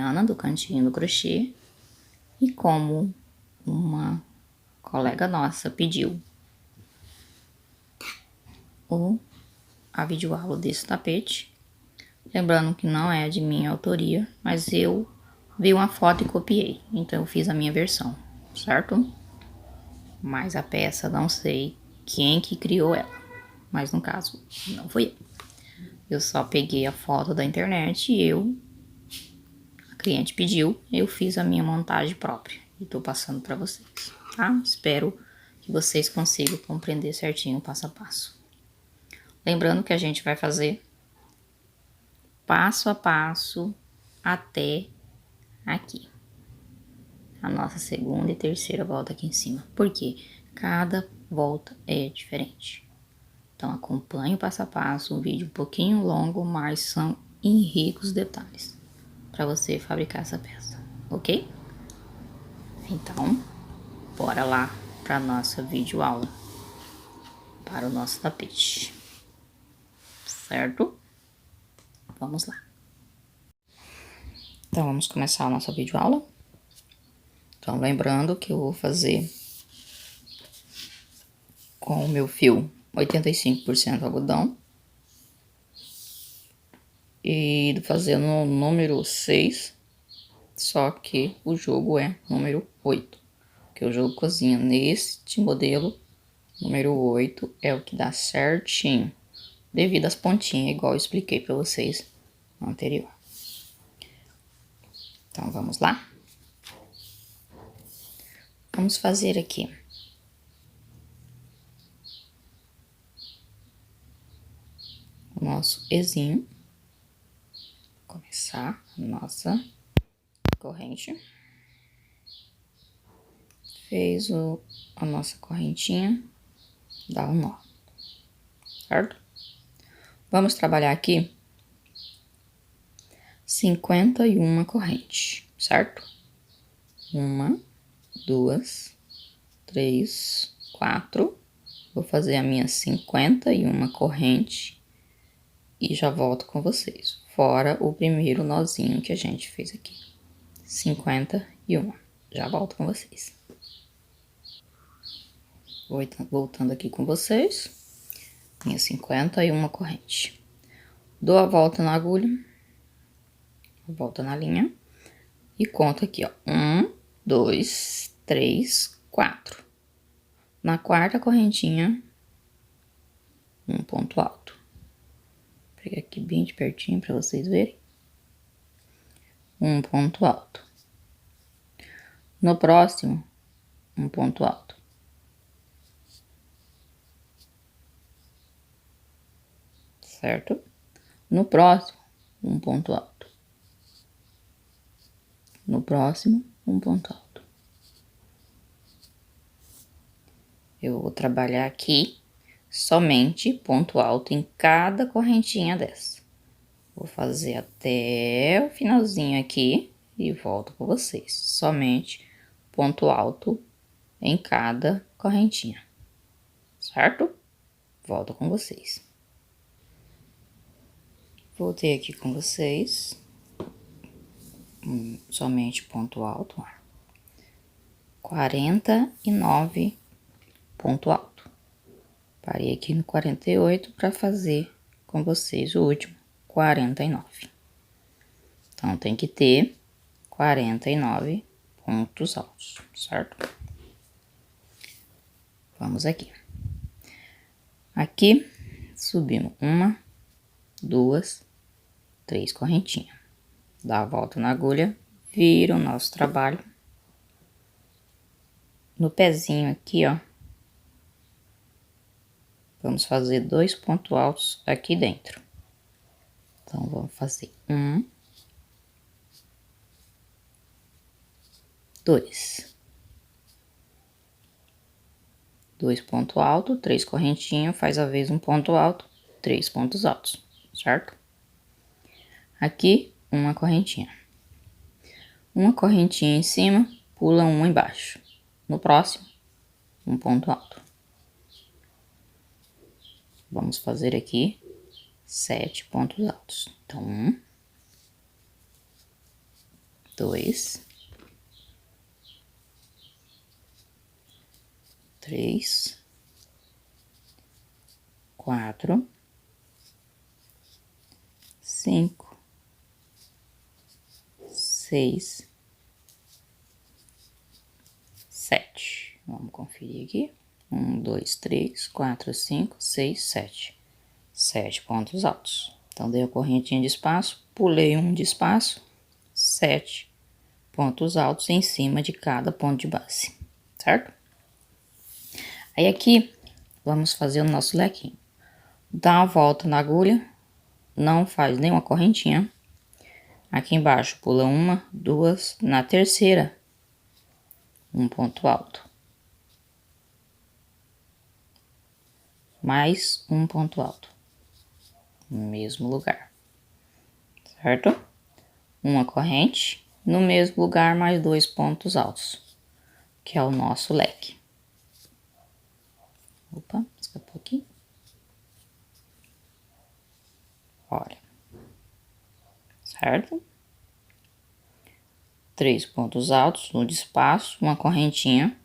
Mariana, do Cantinho do Crochê. E como uma colega nossa pediu a videoaula desse tapete, lembrando que não é de minha autoria, mas eu vi uma foto e copiei, então eu fiz a minha versão, certo? Mas a peça não sei quem que criou ela, mas no caso não fui eu. Eu só peguei a foto da internet e a cliente pediu, eu fiz a minha montagem própria e tô passando para vocês, tá? Espero que vocês consigam compreender certinho o passo a passo. Lembrando que a gente vai fazer passo a passo até aqui. A nossa segunda e terceira volta aqui em cima. Por quê? Cada volta é diferente. Então, acompanhe o passo a passo, um vídeo um pouquinho longo, mas são em ricos detalhes para você fabricar essa peça, ok? Então, bora lá para nossa videoaula, para o nosso tapete, certo? Vamos lá. Então, vamos começar a nossa videoaula. Então, lembrando que eu vou fazer com o meu fio 85% algodão. E fazer no número 6, só que o jogo é número 8. Porque o jogo cozinha neste modelo, número 8 é o que dá certinho, devido às pontinhas, igual eu expliquei para vocês no anterior. Então, vamos lá? Vamos fazer aqui o nosso ezinho. Começar a nossa corrente. Fez a nossa correntinha, dá um nó, certo? Vamos trabalhar aqui 51 correntes, certo? 1, 2, 3, 4. Vou fazer a minha 51 corrente e já volto com vocês. Fora o primeiro nozinho que a gente fez aqui. 51. Já volto com vocês. Voltando aqui com vocês. Minha 51 corrente. Dou a volta na agulha. Volta na linha. E conto aqui, ó. 1, 2, 3, 4. Na quarta correntinha, um ponto alto. Vou pegar aqui bem de pertinho para vocês verem. Um ponto alto. No próximo, um ponto alto. Certo? No próximo, um ponto alto. No próximo, um ponto alto. Eu vou trabalhar aqui somente ponto alto em cada correntinha dessa. Vou fazer até o finalzinho aqui e volto com vocês. Somente ponto alto em cada correntinha, certo? Volto com vocês. Voltei aqui com vocês. Somente ponto alto. 49 ponto alto. Parei aqui no 48 para fazer com vocês o último, 49. Então, tem que ter 49 pontos altos, certo? Vamos aqui. Aqui, subimos 1, 2, 3 correntinhas. Dá a volta na agulha, vira o nosso trabalho. No pezinho aqui, ó, vamos fazer 2 pontos altos aqui dentro. Então, vamos fazer 1, 2. 2 pontos altos, 3 correntinhas, faz a vez um ponto alto, 3 pontos altos, certo? Aqui, uma correntinha. Uma correntinha em cima, pula uma embaixo. No próximo, um ponto alto. Vamos fazer aqui 7 pontos altos. Então, 1, 2, 3, 4, 5, 6, 7. Vamos conferir aqui. 1, 2, 3, 4, 5, 6, 7. 7 pontos altos. Então, dei a correntinha de espaço, pulei um de espaço, 7 pontos altos em cima de cada ponto de base, certo? Aí, aqui, vamos fazer o nosso lequinho. Dá uma volta na agulha, não faz nenhuma correntinha. Aqui embaixo, pula uma, duas, na terceira, um ponto alto. Mais um ponto alto. No mesmo lugar, certo? Uma corrente, no mesmo lugar, mais 2 pontos altos, que é o nosso leque. Opa, escapou aqui. Olha, certo? 3 pontos altos no espaço, uma correntinha,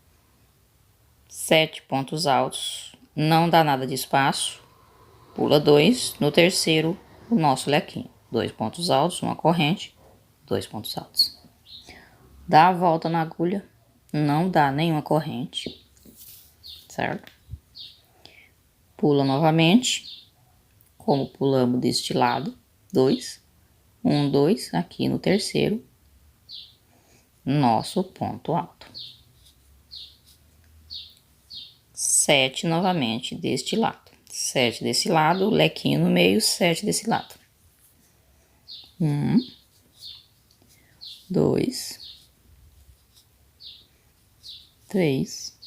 7 pontos altos, não dá nada de espaço, pula 2, no terceiro, o nosso lequinho. 2 pontos altos, uma corrente, 2 pontos altos. Dá a volta na agulha, não dá nenhuma corrente, certo? Pula novamente, como pulamos deste lado, 2, 1, 2, aqui no terceiro, nosso ponto alto. 7 novamente deste lado, 7 desse lado, lequinho no meio, 7 desse lado. 1, 2, 3,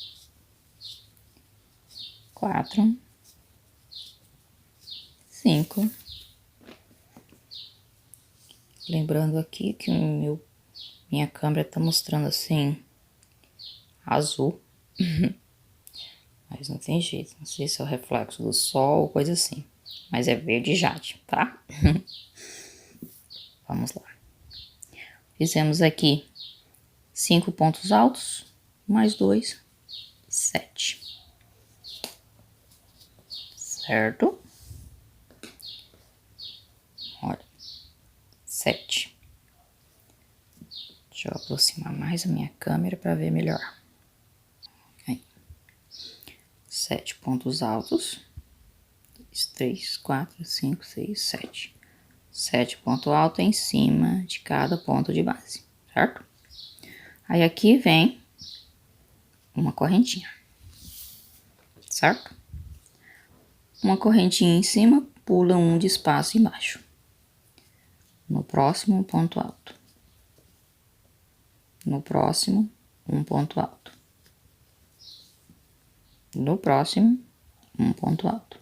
4, 5. Lembrando aqui que minha câmera tá mostrando assim, azul. Mas não tem jeito, não sei se é o reflexo do sol ou coisa assim. Mas é verde jade, tá? Vamos lá. Fizemos aqui 5 pontos altos, mais 2, 7. Certo? Olha, 7. Deixa eu aproximar mais a minha câmera para ver melhor. Aí. 7 pontos altos. 2, 3, 4, 5, 6, 7. 7 pontos altos em cima de cada ponto de base, certo? Aí, aqui vem uma correntinha, certo? Uma correntinha em cima, pula um de espaço embaixo. No próximo, um ponto alto. No próximo, um ponto alto. No próximo, um ponto alto.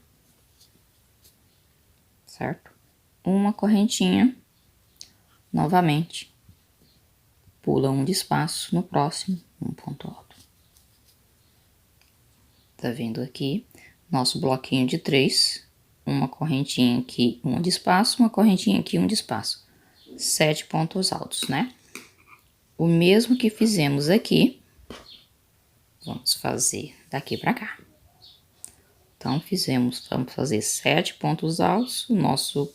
Certo? Uma correntinha, novamente. Pula um de espaço, no próximo, um ponto alto. Tá vendo aqui? Nosso bloquinho de 3, uma correntinha aqui, um de espaço, uma correntinha aqui, um de espaço. 7 pontos altos, né? O mesmo que fizemos aqui, vamos fazer daqui pra cá. Então, vamos fazer 7 pontos altos, o nosso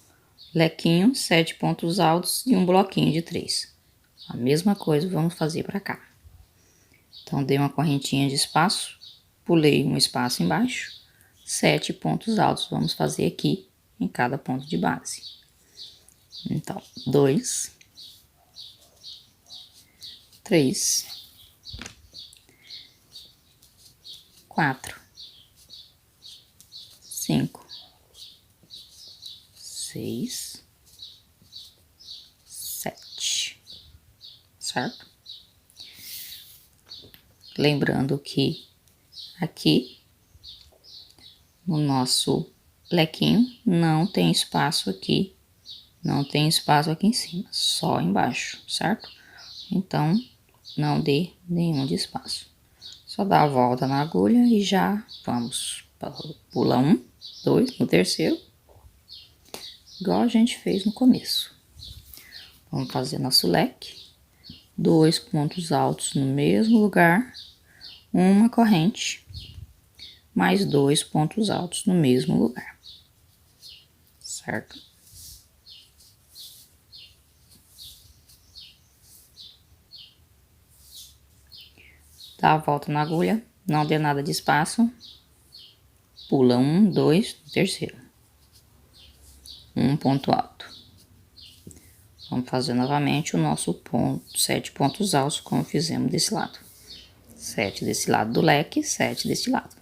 lequinho, 7 pontos altos e um bloquinho de 3. A mesma coisa vamos fazer pra cá. Então, dei uma correntinha de espaço, pulei um espaço embaixo, 7 pontos altos vamos fazer aqui em cada ponto de base. Então, 2, 3, 4, 5, 6, 7, certo? Lembrando que aqui no nosso lequinho não tem espaço aqui, não tem espaço aqui em cima, só embaixo, certo? Então, não dê nenhum de espaço. Só dá a volta na agulha e já vamos pular 1, 2, no terceiro, igual a gente fez no começo. Vamos fazer nosso leque. 2 pontos altos no mesmo lugar, uma corrente, mais 2 pontos altos no mesmo lugar, certo? Dá a volta na agulha, não dê nada de espaço, pula 1, 2, terceiro, um ponto alto. Vamos fazer novamente o nosso ponto, 7 pontos altos, como fizemos desse lado. 7 desse lado do leque, 7 desse lado.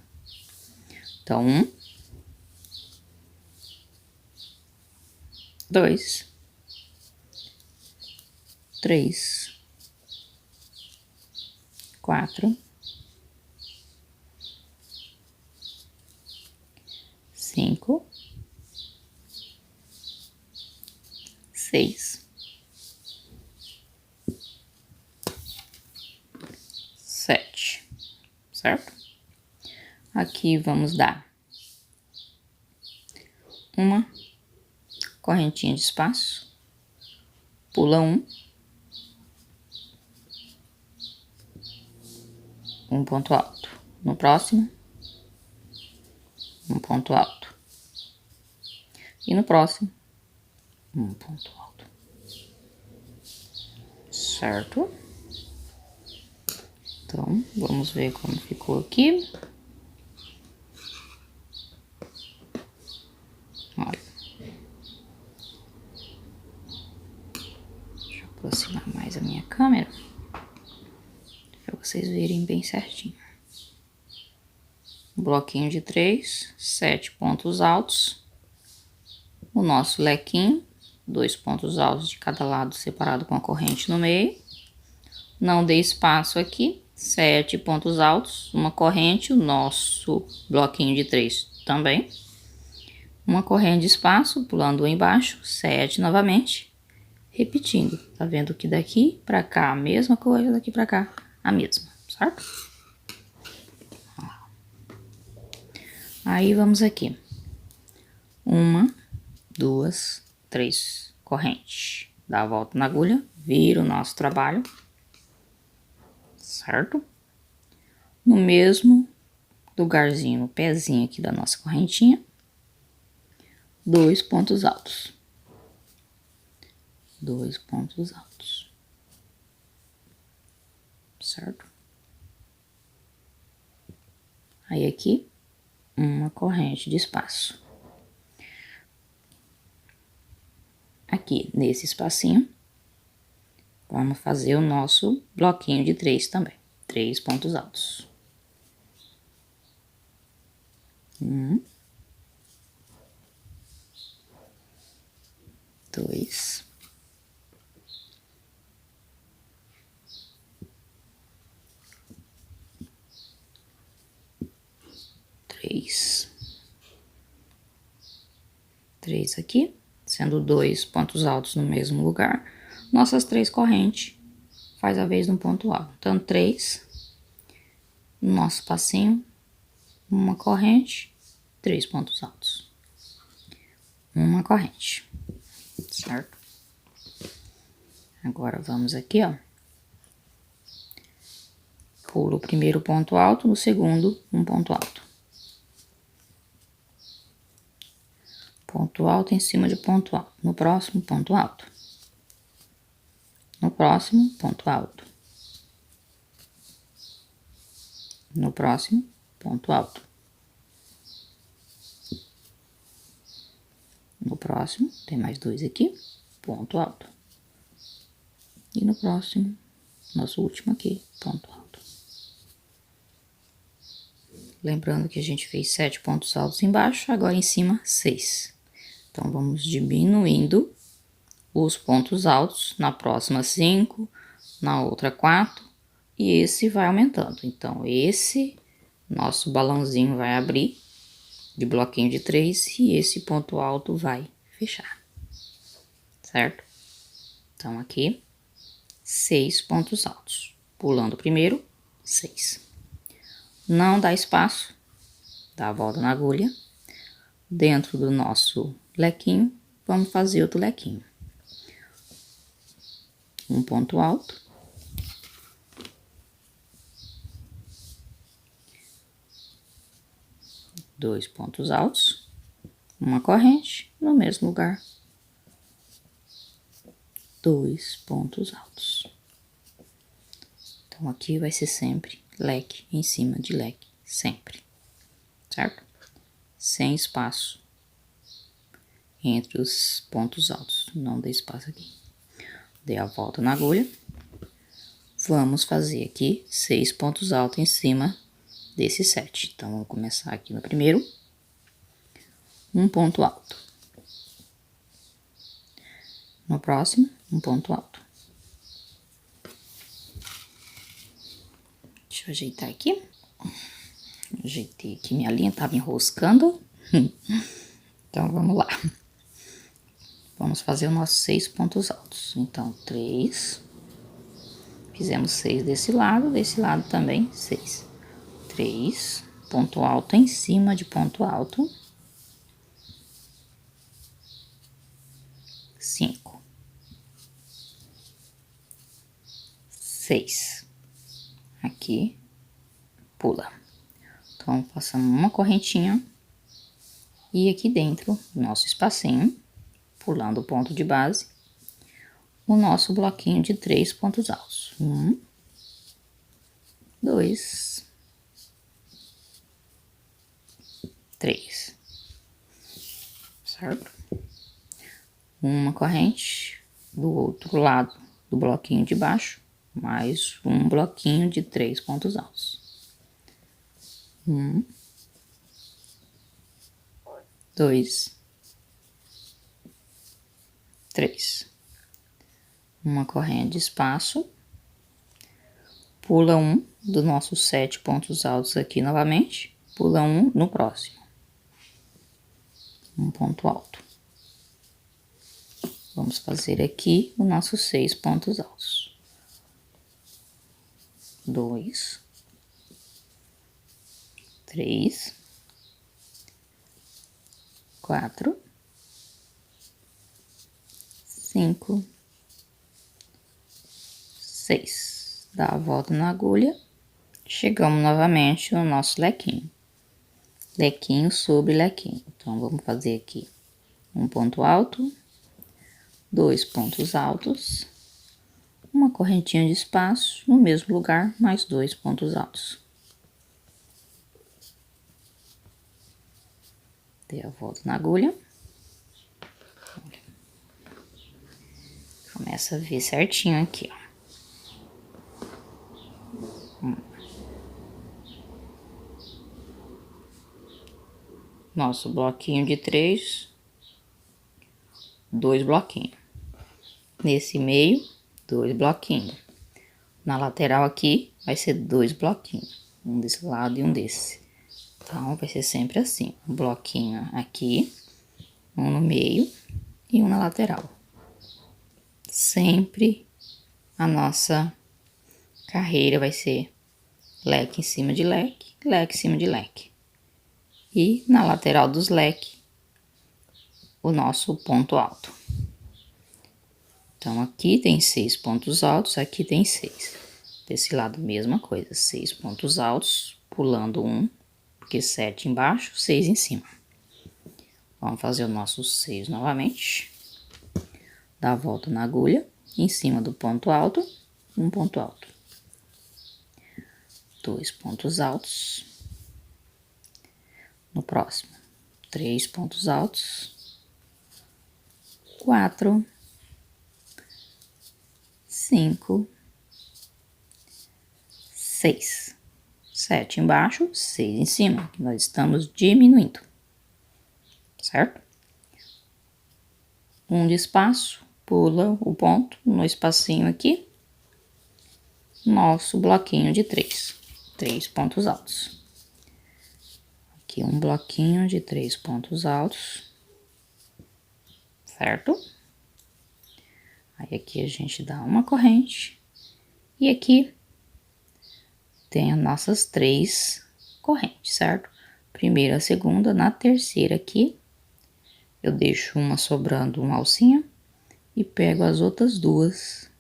Então, 1, 2, 3, 4, 5, 6, 7, certo? Aqui vamos dar uma correntinha de espaço, pula 1, um ponto alto. No próximo, um ponto alto. E no próximo, um ponto alto. Certo? Então, vamos ver como ficou aqui. Olha. Deixa eu aproximar mais a minha câmera, para vocês verem bem certinho. Um bloquinho de 3, 7 pontos altos. O nosso lequinho, 2 pontos altos de cada lado, separado com a corrente no meio. Não dê espaço aqui, 7 pontos altos, uma corrente, o nosso bloquinho de 3 também. Uma corrente de espaço, pulando um embaixo, 7 novamente, repetindo. Tá vendo que daqui pra cá a mesma coisa, daqui pra cá a mesma, certo? Aí vamos aqui. 1, 2, 3 correntes. Dá a volta na agulha, vira o nosso trabalho, certo? No mesmo lugarzinho, no pezinho aqui da nossa correntinha, 2 pontos altos. 2 pontos altos. Certo? Aí aqui, uma corrente de espaço. Aqui, nesse espacinho, vamos fazer o nosso bloquinho de 3 também. 3 pontos altos. 1, 2, 3. 3 aqui, sendo 2 pontos altos no mesmo lugar. Nossas 3 correntes faz a vez de um ponto alto. Então, 3, no nosso passinho, uma corrente, 3 pontos altos. Uma corrente, certo? Agora, vamos aqui, ó. Pulo o primeiro ponto alto, no segundo, um ponto alto. Ponto alto em cima de ponto alto. No próximo, ponto alto. No próximo, ponto alto. No próximo, ponto alto. No próximo, tem mais 2 aqui, ponto alto. E no próximo, nosso último aqui, ponto alto. Lembrando que a gente fez 7 pontos altos embaixo, agora em cima, 6. Então, vamos diminuindo os pontos altos, na próxima 5, na outra 4, e esse vai aumentando. Então, esse nosso balãozinho vai abrir de bloquinho de 3 e esse ponto alto vai fechar, certo? Então, aqui, 6 pontos altos. Pulando o primeiro, 6. Não dá espaço, dá a volta na agulha. Dentro do nosso lequinho, vamos fazer outro lequinho. Um ponto alto, 2 pontos altos, uma corrente, no mesmo lugar, 2 pontos altos. Então, aqui vai ser sempre leque em cima de leque, sempre, certo? Sem espaço entre os pontos altos, não dê espaço aqui. Dei a volta na agulha. Vamos fazer aqui 6 pontos altos em cima desse 7. Então, vamos começar aqui no primeiro. Um ponto alto. No próximo, um ponto alto. Deixa eu ajeitar aqui. Ajeitei aqui, minha linha tava enroscando. Então, vamos lá. Vamos fazer os nossos 6 pontos altos. Então, 3. Fizemos 6 desse lado também 6. 3, ponto alto em cima de ponto alto. 5. 6. Aqui, pula. Então, passamos uma correntinha. E aqui dentro, nosso espacinho, pulando o ponto de base, o nosso bloquinho de 3 pontos altos. 1, 2, 3. Certo? Uma corrente do outro lado do bloquinho de baixo, mais um bloquinho de 3 pontos altos. 1, 2, 3. Uma corrente de espaço, pula um dos nossos 7 pontos altos aqui novamente, pula um no próximo. Um ponto alto. Vamos fazer aqui os nossos 6 pontos altos. 2, 3, 4, 5, 6. Dá a volta na agulha. Chegamos novamente no nosso lequinho. Lequinho sobre lequinho. Então, vamos fazer aqui um ponto alto, 2 pontos altos, uma correntinha de espaço no mesmo lugar, mais 2 pontos altos. Dei a volta na agulha. Começa a ver certinho aqui, ó. Nosso bloquinho de 3, 2 bloquinhos. Nesse meio, 2 bloquinhos. Na lateral aqui, vai ser 2 bloquinhos. Um desse lado e um desse. Então, vai ser sempre assim. Um bloquinho aqui, um no meio e um na lateral. Sempre a nossa carreira vai ser leque em cima de leque, leque em cima de leque. E na lateral dos leques, o nosso ponto alto. Então, aqui tem 6 pontos altos, aqui tem 6. Desse lado, mesma coisa, 6 pontos altos, pulando um, porque 7 embaixo, 6 em cima. Vamos fazer o nosso 6 novamente. Dá a volta na agulha, em cima do ponto alto, um ponto alto. 2 pontos altos. No próximo, 3 pontos altos, 4, 5, 6, 7 embaixo, 6 em cima, que nós estamos diminuindo, certo? Um de espaço, pula o ponto no espacinho aqui, nosso bloquinho de 3 pontos altos. Aqui um bloquinho de 3 pontos altos, certo? Aí aqui a gente dá uma corrente e aqui tem as nossas 3 correntes, certo? Primeira, segunda, na terceira aqui, eu deixo uma sobrando uma alcinha e pego as outras 2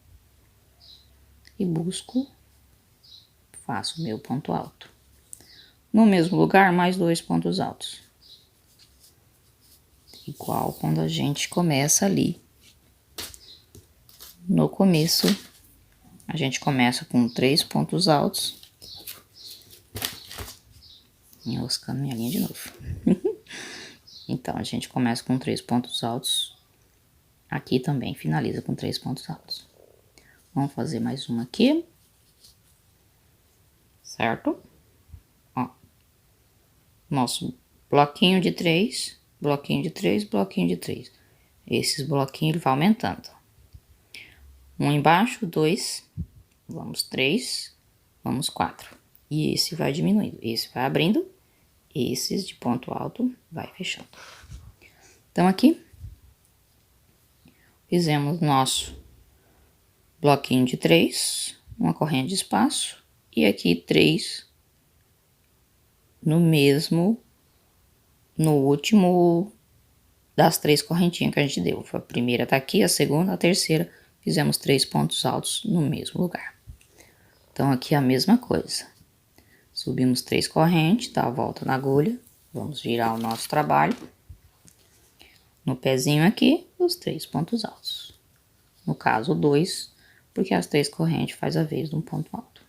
e busco, faço o meu ponto alto. No mesmo lugar, mais 2 pontos altos. Igual quando a gente começa ali. No começo, a gente começa com 3 pontos altos. Enroscando minha linha de novo. Então, a gente começa com 3 pontos altos. Aqui também finaliza com 3 pontos altos. Vamos fazer mais uma aqui. Certo? Ó. Nosso bloquinho de 3, bloquinho de 3, bloquinho de 3. Esses bloquinhos ele vai aumentando. Um embaixo, 2, vamos 3, vamos 4. E esse vai diminuindo, esse vai abrindo, esses de ponto alto vai fechando. Então, aqui, fizemos nosso bloquinho de 3, uma corrente de espaço, e aqui 3 no último das 3 correntinhas que a gente deu. A primeira tá aqui, a segunda, a terceira, fizemos 3 pontos altos no mesmo lugar. Então, aqui a mesma coisa. Subimos 3 correntes, dá a volta na agulha, vamos virar o nosso trabalho. No pezinho aqui, os 3 pontos altos. No caso, 2, porque as 3 correntes faz a vez de um ponto alto.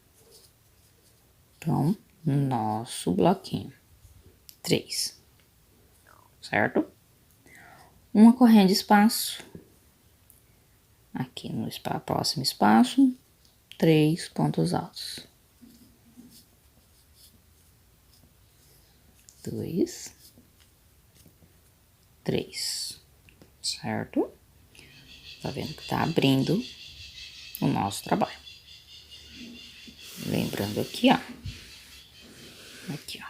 Então, nosso bloquinho. 3. Certo? Uma corrente de espaço. Aqui no próximo espaço, 3 pontos altos. 2, 3, certo? Tá vendo que tá abrindo o nosso trabalho. Lembrando aqui, ó. Aqui, ó.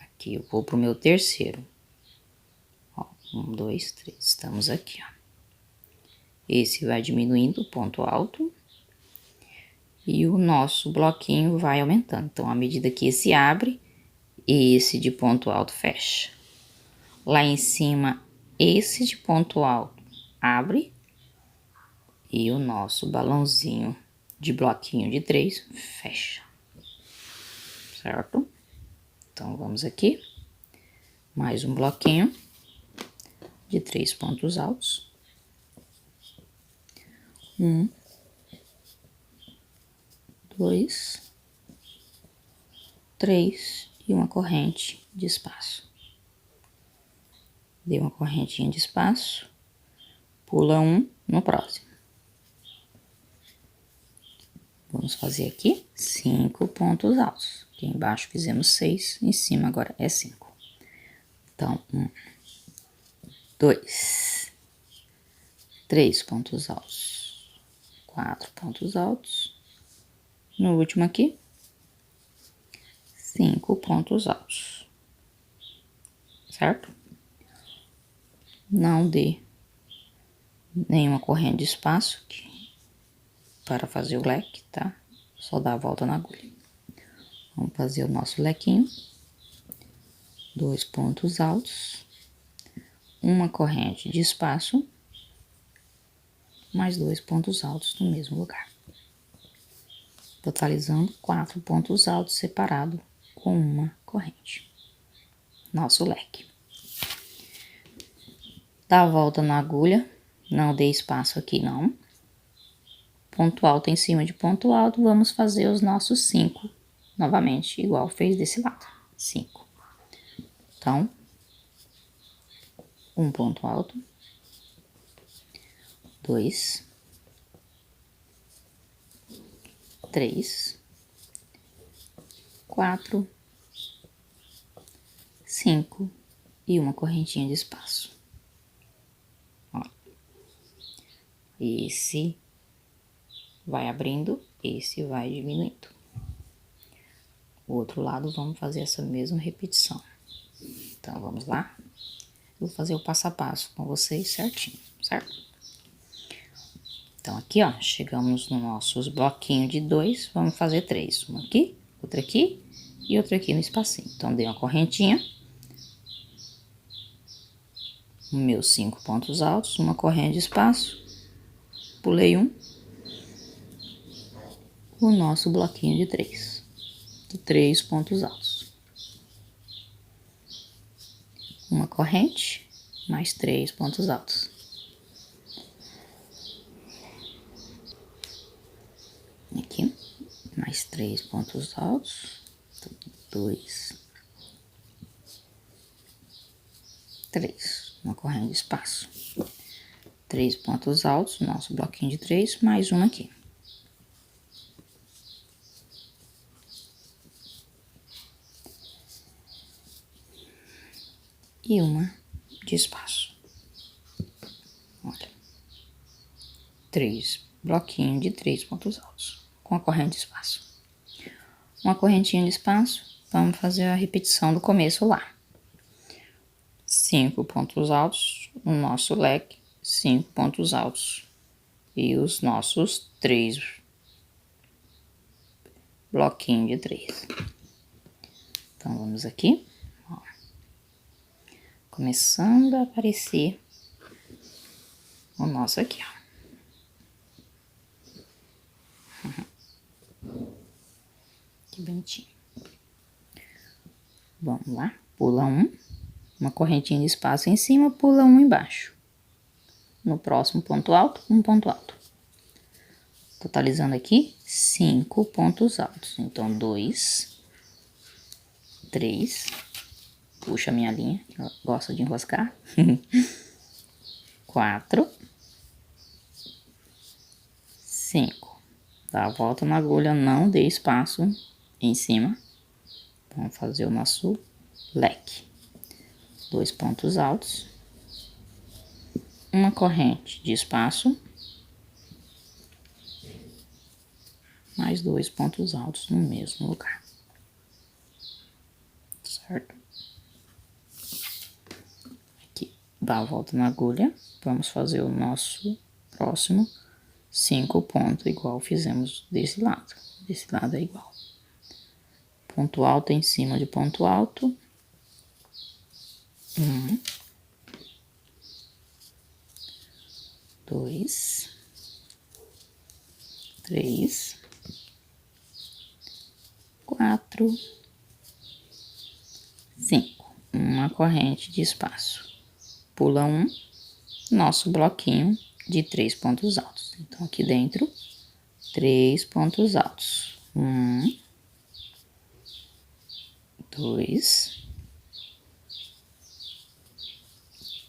Aqui eu vou pro meu terceiro. Ó, 1, 2, 3, estamos aqui, ó. Esse vai diminuindo o ponto alto. E o nosso bloquinho vai aumentando. Então, à medida que esse abre, esse de ponto alto fecha. Lá em cima, esse de ponto alto abre. E o nosso balãozinho de bloquinho de 3 fecha. Certo? Então, vamos aqui. Mais um bloquinho de 3 pontos altos. 1, 2, 3 e uma corrente de espaço. Dei uma correntinha de espaço, pula 1 no próximo. Vamos fazer aqui 5 pontos altos. Aqui embaixo fizemos 6, em cima agora é 5. Então, 1, 2, 3 pontos altos, 4 pontos altos. No último aqui, 5 pontos altos, certo? Não dê nenhuma corrente de espaço aqui para fazer o leque, tá? Só dá a volta na agulha. Vamos fazer o nosso lequinho. 2 pontos altos, uma corrente de espaço, mais 2 pontos altos no mesmo lugar. Totalizando 4 pontos altos separados com uma corrente. Nosso leque. Dá a volta na agulha, não dê espaço aqui não. Ponto alto em cima de ponto alto, vamos fazer os nossos 5 novamente, igual fez desse lado. 5. Então, um ponto alto, 2, 3, 4, 5 e uma correntinha de espaço. Ó. Esse vai abrindo, esse vai diminuindo. O outro lado, vamos fazer essa mesma repetição. Então, vamos lá. Vou fazer o passo a passo com vocês certinho, certo? Então, aqui, ó, chegamos nos nossos bloquinhos de 2, vamos fazer 3. Uma aqui, outra aqui e outra aqui no espacinho. Então, dei uma correntinha. Meus 5 pontos altos, uma corrente de espaço. Pulei um. o nosso bloquinho de 3 pontos altos. Uma corrente, mais 3 pontos altos. Aqui, mais 3 pontos altos, 2, 3, uma corrente de espaço. 3 pontos altos, nosso bloquinho de 3, mais uma aqui. E uma de espaço. Olha. 3 bloquinhos de 3 pontos altos, com a corrente de espaço. Uma correntinha de espaço, vamos fazer a repetição do começo lá. 5 pontos altos, o nosso leque, 5 pontos altos. E os nossos 3 bloquinhos de 3. Então, vamos aqui, ó. Começando a aparecer o nosso aqui, ó. Que bonitinho. Vamos lá, pula uma correntinha de espaço em cima, pula um embaixo. No próximo ponto alto, um ponto alto. Totalizando aqui, 5 pontos altos. Então, 2, 3, puxa a minha linha, que ela gosta de enroscar. 4, 5. Dá a volta na agulha, não dê espaço em cima. Vamos fazer o nosso leque. 2 pontos altos. Uma corrente de espaço. Mais 2 pontos altos no mesmo lugar. Certo? Aqui, dá a volta na agulha. Vamos fazer o nosso próximo 5 pontos, igual fizemos desse lado. Desse lado é igual. Ponto alto em cima de ponto alto. 1, 2, 3, 4, 5. Uma corrente de espaço. Pula nosso bloquinho de 3 pontos altos. Então, aqui dentro, 3 pontos altos. 1, 2,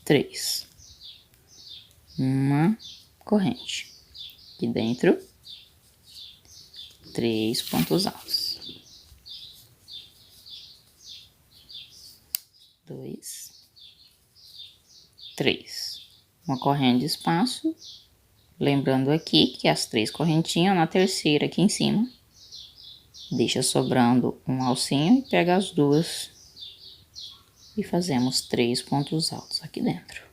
3. Uma corrente. Aqui dentro, 3 pontos altos. 2, 3. Uma corrente de espaço. Lembrando aqui que as 3 correntinhas na terceira aqui em cima. Deixa sobrando um alcinho e pega as 2 e fazemos 3 pontos altos aqui dentro.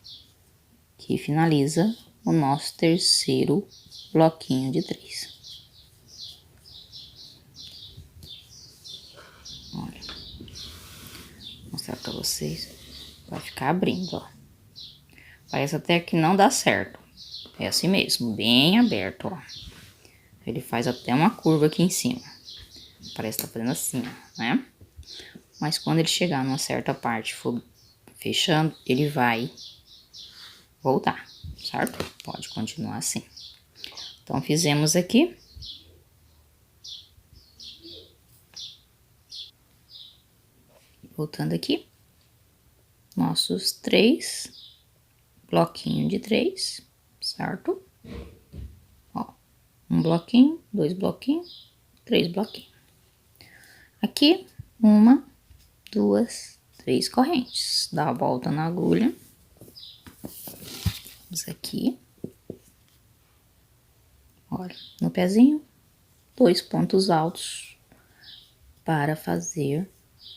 Que finaliza o nosso terceiro bloquinho de 3. Olha, vou mostrar pra vocês. Vai ficar abrindo, ó. Parece até que não dá certo. É assim mesmo, bem aberto, ó. Ele faz até uma curva aqui em cima. Parece que tá fazendo assim, ó, né? Mas quando ele chegar numa certa parte, for fechando, ele vai voltar, certo? Pode continuar assim. Então, fizemos aqui. Voltando aqui. Nossos 3 bloquinhos de 3, certo? Ó, um bloquinho, 2 bloquinhos, 3 bloquinhos. Aqui, 1, 2, 3 correntes. Dá a volta na agulha. Vamos aqui. Olha, no pezinho, 2 pontos altos para fazer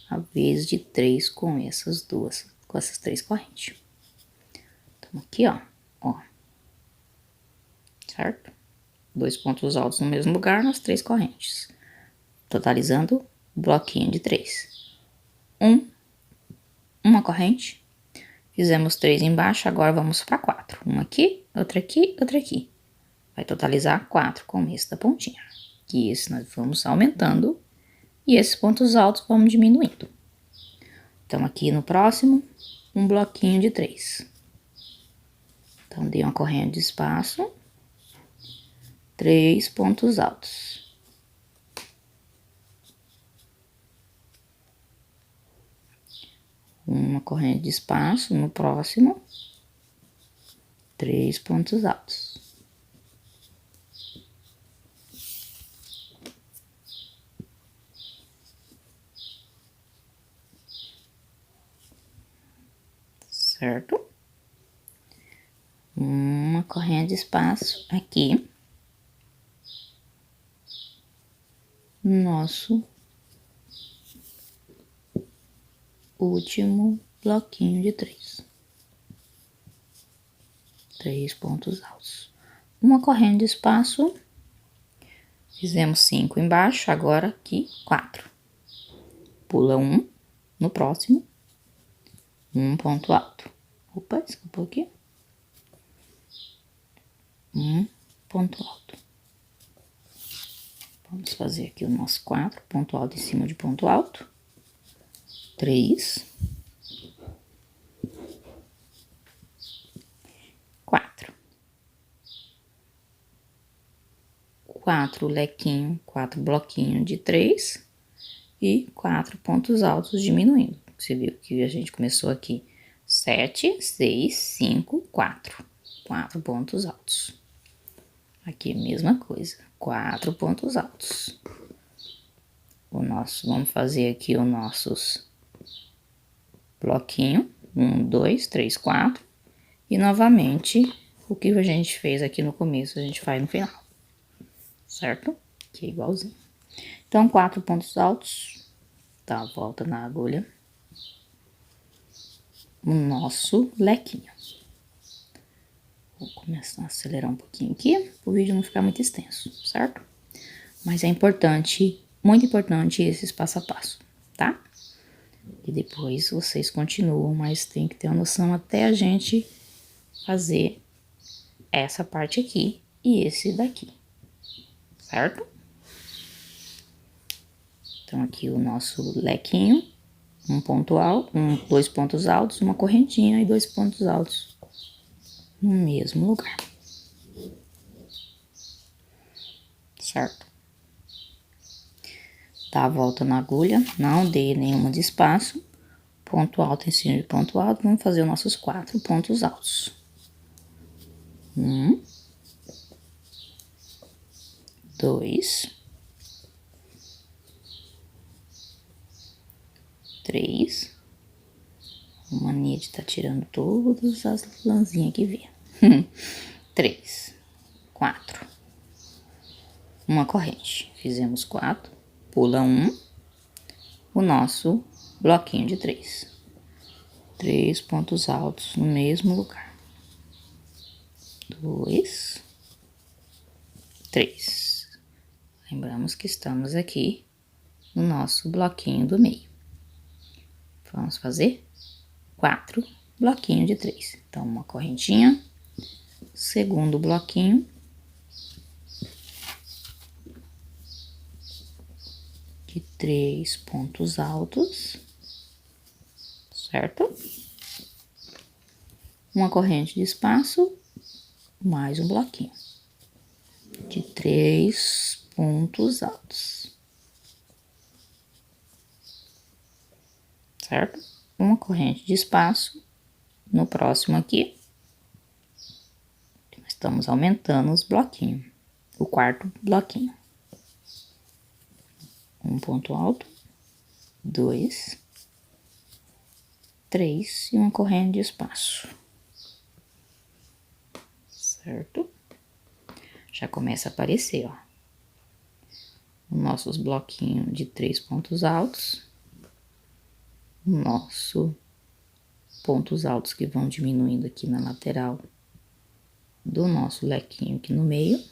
a vez de 3 com essas 3 correntes. Então, aqui, ó. Certo? 2 pontos altos no mesmo lugar, nas 3 correntes. Totalizando bloquinho de 3. Uma corrente. Fizemos 3 embaixo, agora vamos para 4. Uma aqui, outra aqui, outra aqui. Vai totalizar 4 com o começo da pontinha. que esse nós vamos aumentando e esses pontos altos vamos diminuindo. Então, aqui no próximo, um bloquinho de 3. Então, dei uma corrente de espaço, 3 pontos altos. Uma corrente de espaço no próximo, 3 pontos altos. Certo? Uma corrente de espaço aqui. Nosso último bloquinho de 3. 3 pontos altos. Uma corrente de espaço. Fizemos 5 embaixo, agora aqui 4. Pula 1 no próximo. Um ponto alto. Opa, escapou aqui. Um ponto alto. Vamos fazer aqui o nosso 4, ponto alto em cima de ponto alto. 3. 4. 4 lequinho, 4 bloquinhos de 3 e 4 pontos altos diminuindo. Você viu que a gente começou aqui 7, 6, 5, 4. 4 pontos altos. Aqui, mesma coisa, 4 pontos altos. Vamos fazer aqui os nossos bloquinhos. 1, 2, 3, 4. E novamente, o que a gente fez aqui no começo, a gente faz no final. Certo? Aqui é igualzinho. Então, 4 pontos altos. Tá, volta na agulha. O nosso lequinho. Vou começar a acelerar um pouquinho aqui, para o vídeo não ficar muito extenso, certo? Mas é importante, muito importante esses passo a passo, tá? E depois vocês continuam, mas tem que ter uma noção até a gente fazer essa parte aqui e esse daqui, certo? Então, aqui o nosso lequinho, um ponto alto, 2 pontos altos, uma correntinha e 2 pontos altos no mesmo lugar. Certo? Dá a volta na agulha, não dê nenhuma de espaço. Ponto alto em cima de ponto alto, vamos fazer os nossos 4 pontos altos. 1, 2, 3. Mania de tá tirando todas as lãzinhas que vê. 3, 4. Uma corrente. Fizemos 4. Pula 1. O nosso bloquinho de 3. 3 pontos altos no mesmo lugar. 2, 3. Lembramos que estamos aqui no nosso bloquinho do meio. Vamos fazer 4 bloquinhos de 3. Então, uma correntinha, segundo bloquinho, de 3 pontos altos, certo? Uma corrente de espaço, mais um bloquinho de 3 pontos altos, certo? Uma corrente de espaço no próximo aqui. Estamos aumentando os bloquinhos, o quarto bloquinho. Um ponto alto, 2, 3 e uma corrente de espaço. Certo? Já começa a aparecer, ó. Os nossos bloquinhos de 3 pontos altos. Nosso pontos altos que vão diminuindo aqui na lateral do nosso lequinho aqui no meio.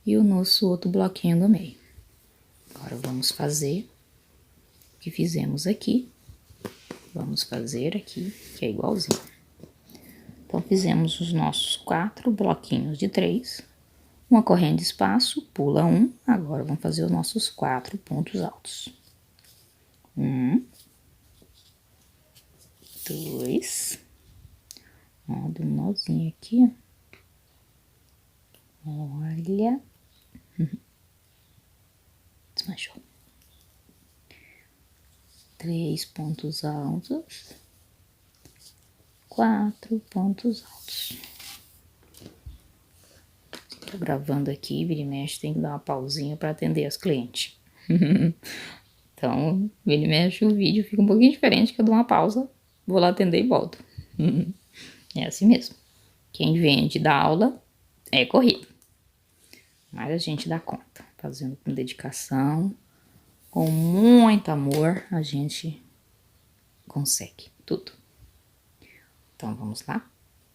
E o nosso outro bloquinho no meio. Agora, vamos fazer o que fizemos aqui. Vamos fazer aqui, que é igualzinho. Então, fizemos os nossos 4 bloquinhos de 3. Uma corrente de espaço, pula um. Agora, vamos fazer os nossos 4 pontos altos. 1, 2, ó, deu um nozinho aqui, ó. Olha. Desmanchou. 3 pontos altos. 4 pontos altos. Tô gravando aqui, vira e mexe, tem que dar uma pausinha para atender as clientes. Então, vira e mexe, o vídeo fica um pouquinho diferente, que eu dou uma pausa, vou lá atender e volto. É assim mesmo. Quem vende dá aula é corrido. Mas a gente dá conta. Fazendo com dedicação, com muito amor, a gente consegue tudo. Então, vamos lá.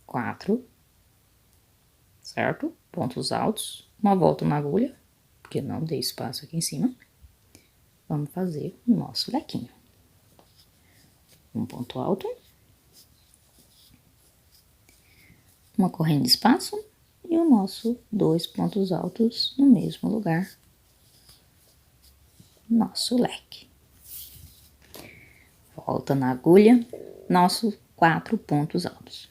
4, certo? Pontos altos. Uma volta na agulha, porque não dei espaço aqui em cima. Vamos fazer o nosso lequinho. Um ponto alto. Uma corrente de espaço. E o nosso 2 pontos altos no mesmo lugar. Nosso leque. Volta na agulha. Nosso 4 pontos altos.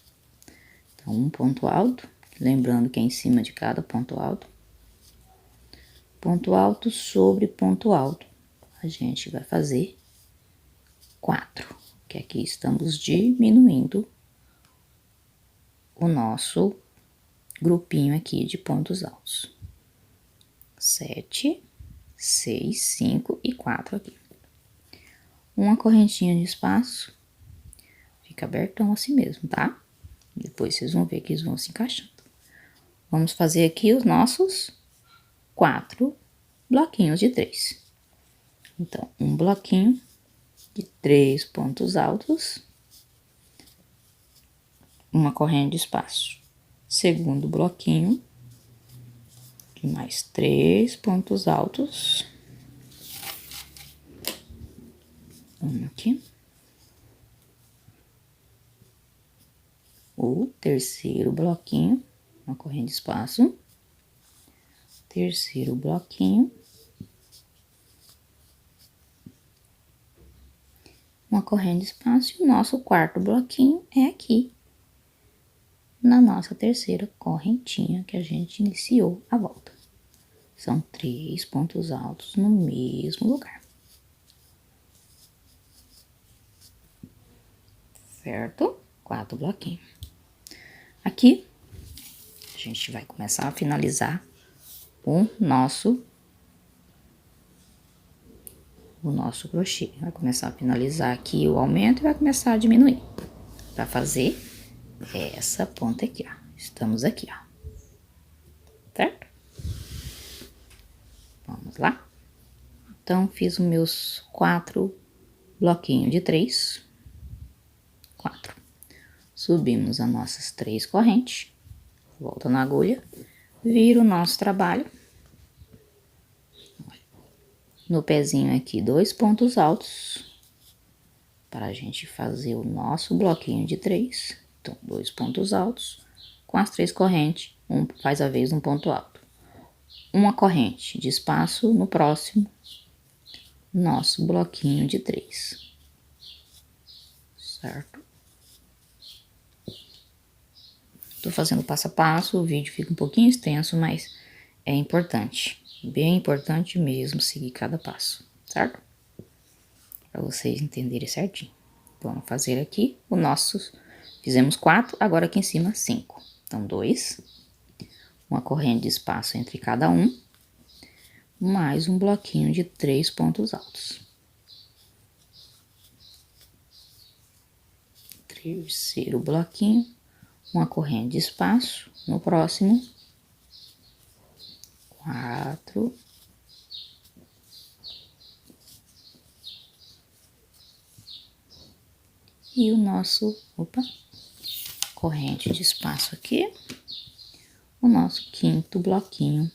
Então, um ponto alto. Lembrando que é em cima de cada ponto alto. Ponto alto sobre ponto alto. A gente vai fazer 4, que aqui estamos diminuindo o nosso grupinho aqui de pontos altos. 7, 6, 5 e 4 aqui. Uma correntinha de espaço, fica abertão assim mesmo, tá? Depois vocês vão ver que eles vão se encaixando. Vamos fazer aqui os nossos 4 bloquinhos de 3. Então, um bloquinho de 3 pontos altos, uma corrente de espaço. Segundo bloquinho, de mais 3 pontos altos. Um aqui. O terceiro bloquinho, uma corrente de espaço. Terceiro bloquinho. Uma corrente de espaço e o nosso quarto bloquinho é aqui, na nossa terceira correntinha que a gente iniciou a volta. São 3 pontos altos no mesmo lugar. Certo? 4 bloquinhos. Aqui, a gente vai começar a finalizar o nosso crochê. Vai começar a finalizar aqui o aumento e vai começar a diminuir. Pra fazer essa ponta aqui, ó. Estamos aqui, ó. Certo? Vamos lá? Então, fiz os meus 4 bloquinhos de 3. 4. Subimos as nossas 3 correntes. Volta na agulha. Vira o nosso trabalho. No pezinho aqui, 2 pontos altos. Para a gente fazer o nosso bloquinho de 3. Então, 2 pontos altos. Com as 3 correntes, faz a vez um ponto alto. Uma corrente de espaço no próximo nosso bloquinho de 3. Certo? Tô fazendo passo a passo, o vídeo fica um pouquinho extenso, mas é importante. Bem importante mesmo seguir cada passo, certo? Para vocês entenderem certinho. Vamos fazer aqui o nosso. Fizemos 4, agora aqui em cima 5. Então, 2. Uma corrente de espaço entre cada um. Mais um bloquinho de 3 pontos altos. Terceiro bloquinho. Uma corrente de espaço no próximo. 4. E o nosso, corrente de espaço aqui. O nosso quinto bloquinho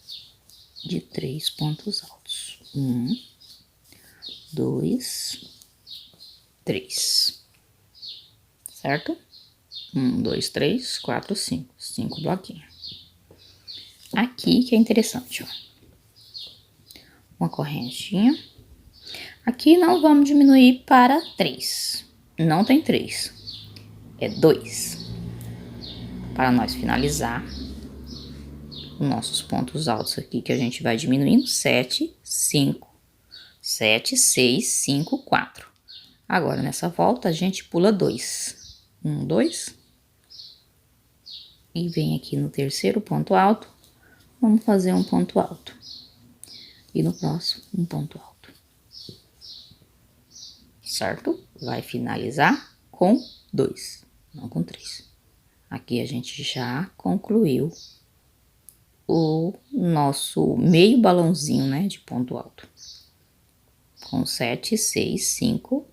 de 3 pontos altos. 1, 2, 3. Certo? 1, 2, 3, 4, 5. 5 bloquinhos. aqui que é interessante, ó. Uma correntinha. Aqui não vamos diminuir para 3. Não tem 3. É 2. Para nós finalizar os nossos pontos altos aqui, que a gente vai diminuindo. 7, 5, 7, 6, 5, 4. Agora, nessa volta, a gente pula 2. 1, 2. E vem aqui no terceiro ponto alto. Vamos fazer um ponto alto. E no próximo, um ponto alto. Certo? Vai finalizar com 2, não com 3. Aqui a gente já concluiu o nosso meio balãozinho, né, de ponto alto. Com 7, 6, 5,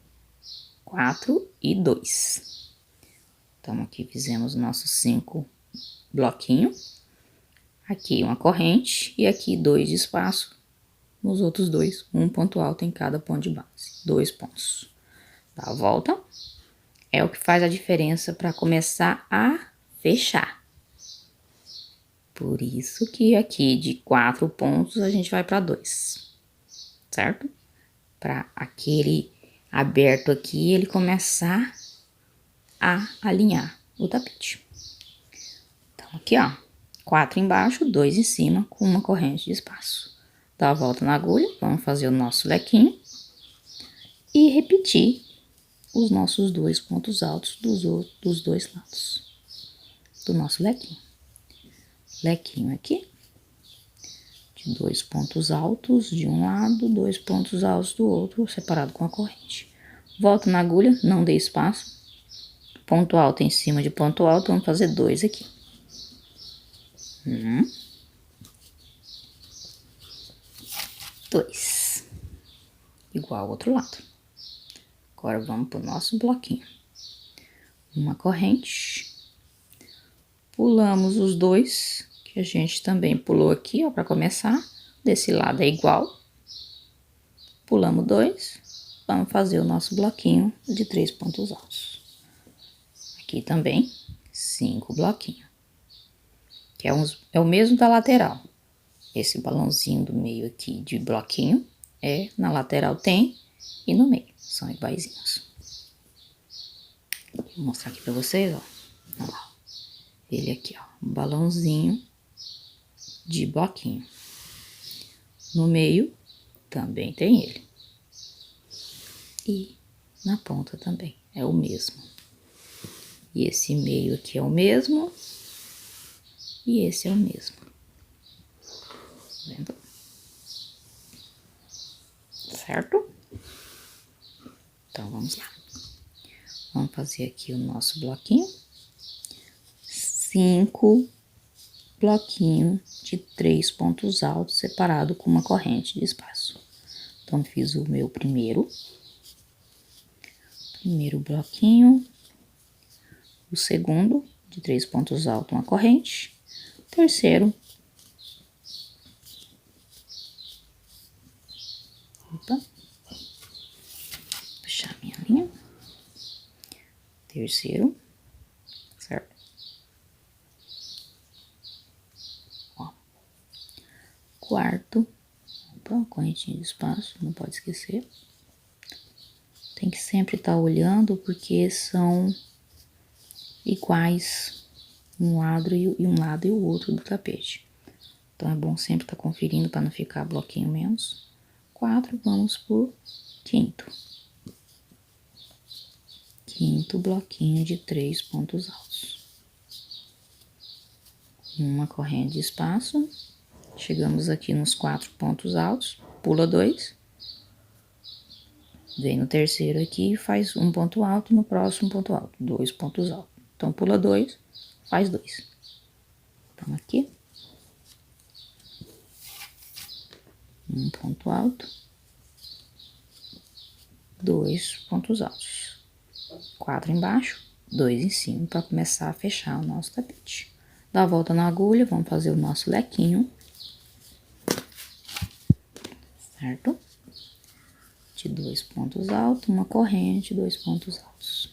4 e 2. Então, aqui fizemos nossos 5 bloquinhos. Aqui uma corrente e aqui 2 de espaço. Nos outros 2, um ponto alto em cada ponto de base. 2 pontos. Dá a volta. É o que faz a diferença para começar a fechar. Por isso que aqui de 4 pontos a gente vai para 2, certo? Para aquele aberto aqui ele começar a alinhar o tapete. Então, aqui ó, 4 embaixo, 2 em cima, com uma corrente de espaço. Dá a volta na agulha, vamos fazer o nosso lequinho e repetir os nossos 2 pontos altos dos 2 lados do nosso lequinho. Lequinho aqui, de 2 pontos altos de um lado, 2 pontos altos do outro, separado com a corrente. Volta na agulha, não dê espaço. Ponto alto em cima de ponto alto, vamos fazer 2 aqui. 2. Igual ao outro lado. Agora, vamos pro nosso bloquinho. Uma corrente. Pulamos os 2, que a gente também pulou aqui, ó, para começar. Desse lado é igual. Pulamos 2. Vamos fazer o nosso bloquinho de 3 pontos altos. Aqui também, 5 bloquinhos. Que é o mesmo da lateral. Esse balãozinho do meio aqui de bloquinho na lateral tem e no meio. São iguaizinhos. Vou mostrar aqui pra vocês, ó. Olha lá. Ele aqui, ó. Um balãozinho de bloquinho. No meio também tem ele. E na ponta também é o mesmo. E esse meio aqui é o mesmo. E esse é o mesmo. Tá vendo? Certo? Então, vamos lá. Vamos fazer aqui o nosso bloquinho. 5 bloquinhos de 3 pontos altos separado com uma corrente de espaço. Então, fiz o meu primeiro bloquinho, o segundo de 3 pontos altos, uma corrente, terceiro, opa, puxar minha linha, terceiro, certo? Ó, quarto, opa, correntinha de espaço, não pode esquecer. Tem que sempre estar olhando, porque são iguais um lado e o outro do tapete. Então, é bom sempre estar conferindo para não ficar bloquinho menos. 4, vamos por quinto. Quinto bloquinho de 3 pontos altos. Uma corrente de espaço. Chegamos aqui nos 4 pontos altos, pula 2. Vem no terceiro aqui e faz um ponto alto, no próximo ponto alto, 2 pontos altos. Então, pula 2, faz 2. Então, aqui. Um ponto alto. 2 pontos altos. 4 embaixo, 2 em cima, para começar a fechar o nosso tapete. Dá a volta na agulha, vamos fazer o nosso lequinho. Certo? De 2 pontos altos, uma corrente, 2 pontos altos.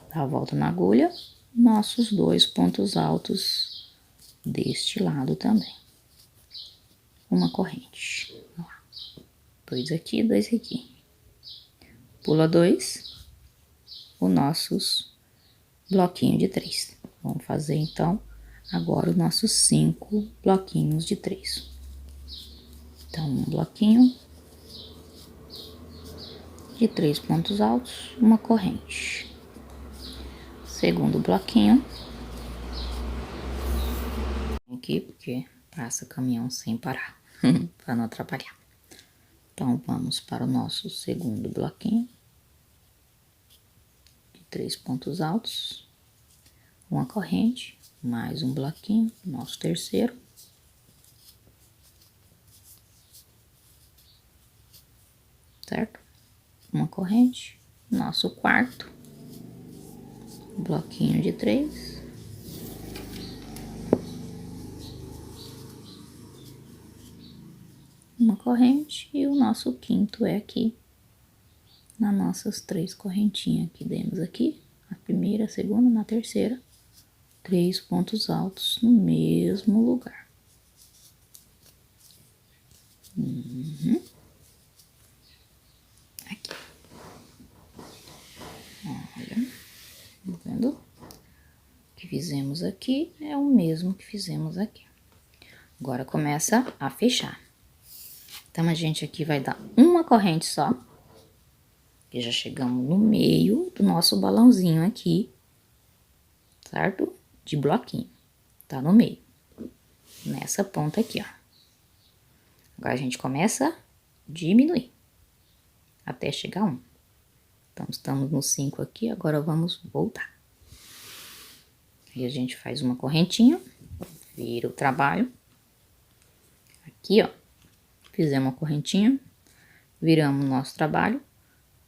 Dá a volta na agulha, nossos 2 pontos altos deste lado também. Uma corrente. Ó, 2 aqui, 2 aqui. Pula 2, os nossos bloquinhos de 3. Vamos fazer, então, agora os nossos 5 bloquinhos de 3. Então, um bloquinho de 3 pontos altos, uma corrente. Segundo bloquinho. Aqui, porque passa caminhão sem parar, para não atrapalhar. Então, vamos para o nosso segundo bloquinho. De 3 pontos altos. Uma corrente, mais um bloquinho, nosso terceiro. Certo? Uma corrente, nosso quarto. Bloquinho de 3. Uma corrente e o nosso quinto é aqui, nas nossas 3 correntinhas que demos aqui, a primeira, a segunda, na terceira, 3 pontos altos no mesmo lugar. Aqui. Olha, tá vendo? O que fizemos aqui é o mesmo que fizemos aqui. Agora começa a fechar. Então, a gente aqui vai dar uma corrente só. E já chegamos no meio do nosso balãozinho aqui, certo? De bloquinho. Tá no meio. Nessa ponta aqui, ó. Agora, a gente começa a diminuir. Até chegar a 1. Então, estamos no 5 aqui, agora vamos voltar. Aí, a gente faz uma correntinha, vira o trabalho. Aqui, ó. Fizemos uma correntinha, viramos o nosso trabalho.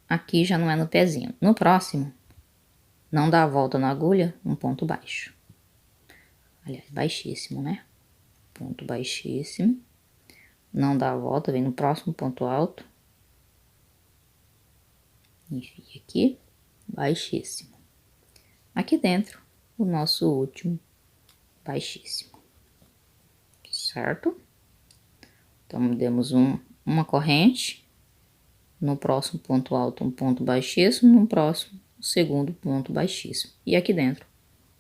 Aqui já não é no pezinho. No próximo, não dá a volta na agulha, um ponto baixo. Aliás, baixíssimo, né? Ponto baixíssimo. Não dá a volta, vem no próximo ponto alto. Enfia aqui, baixíssimo. Aqui dentro, o nosso último baixíssimo. Certo? Então, demos uma corrente. No próximo ponto alto, um ponto baixíssimo. No próximo, o segundo ponto baixíssimo. E aqui dentro,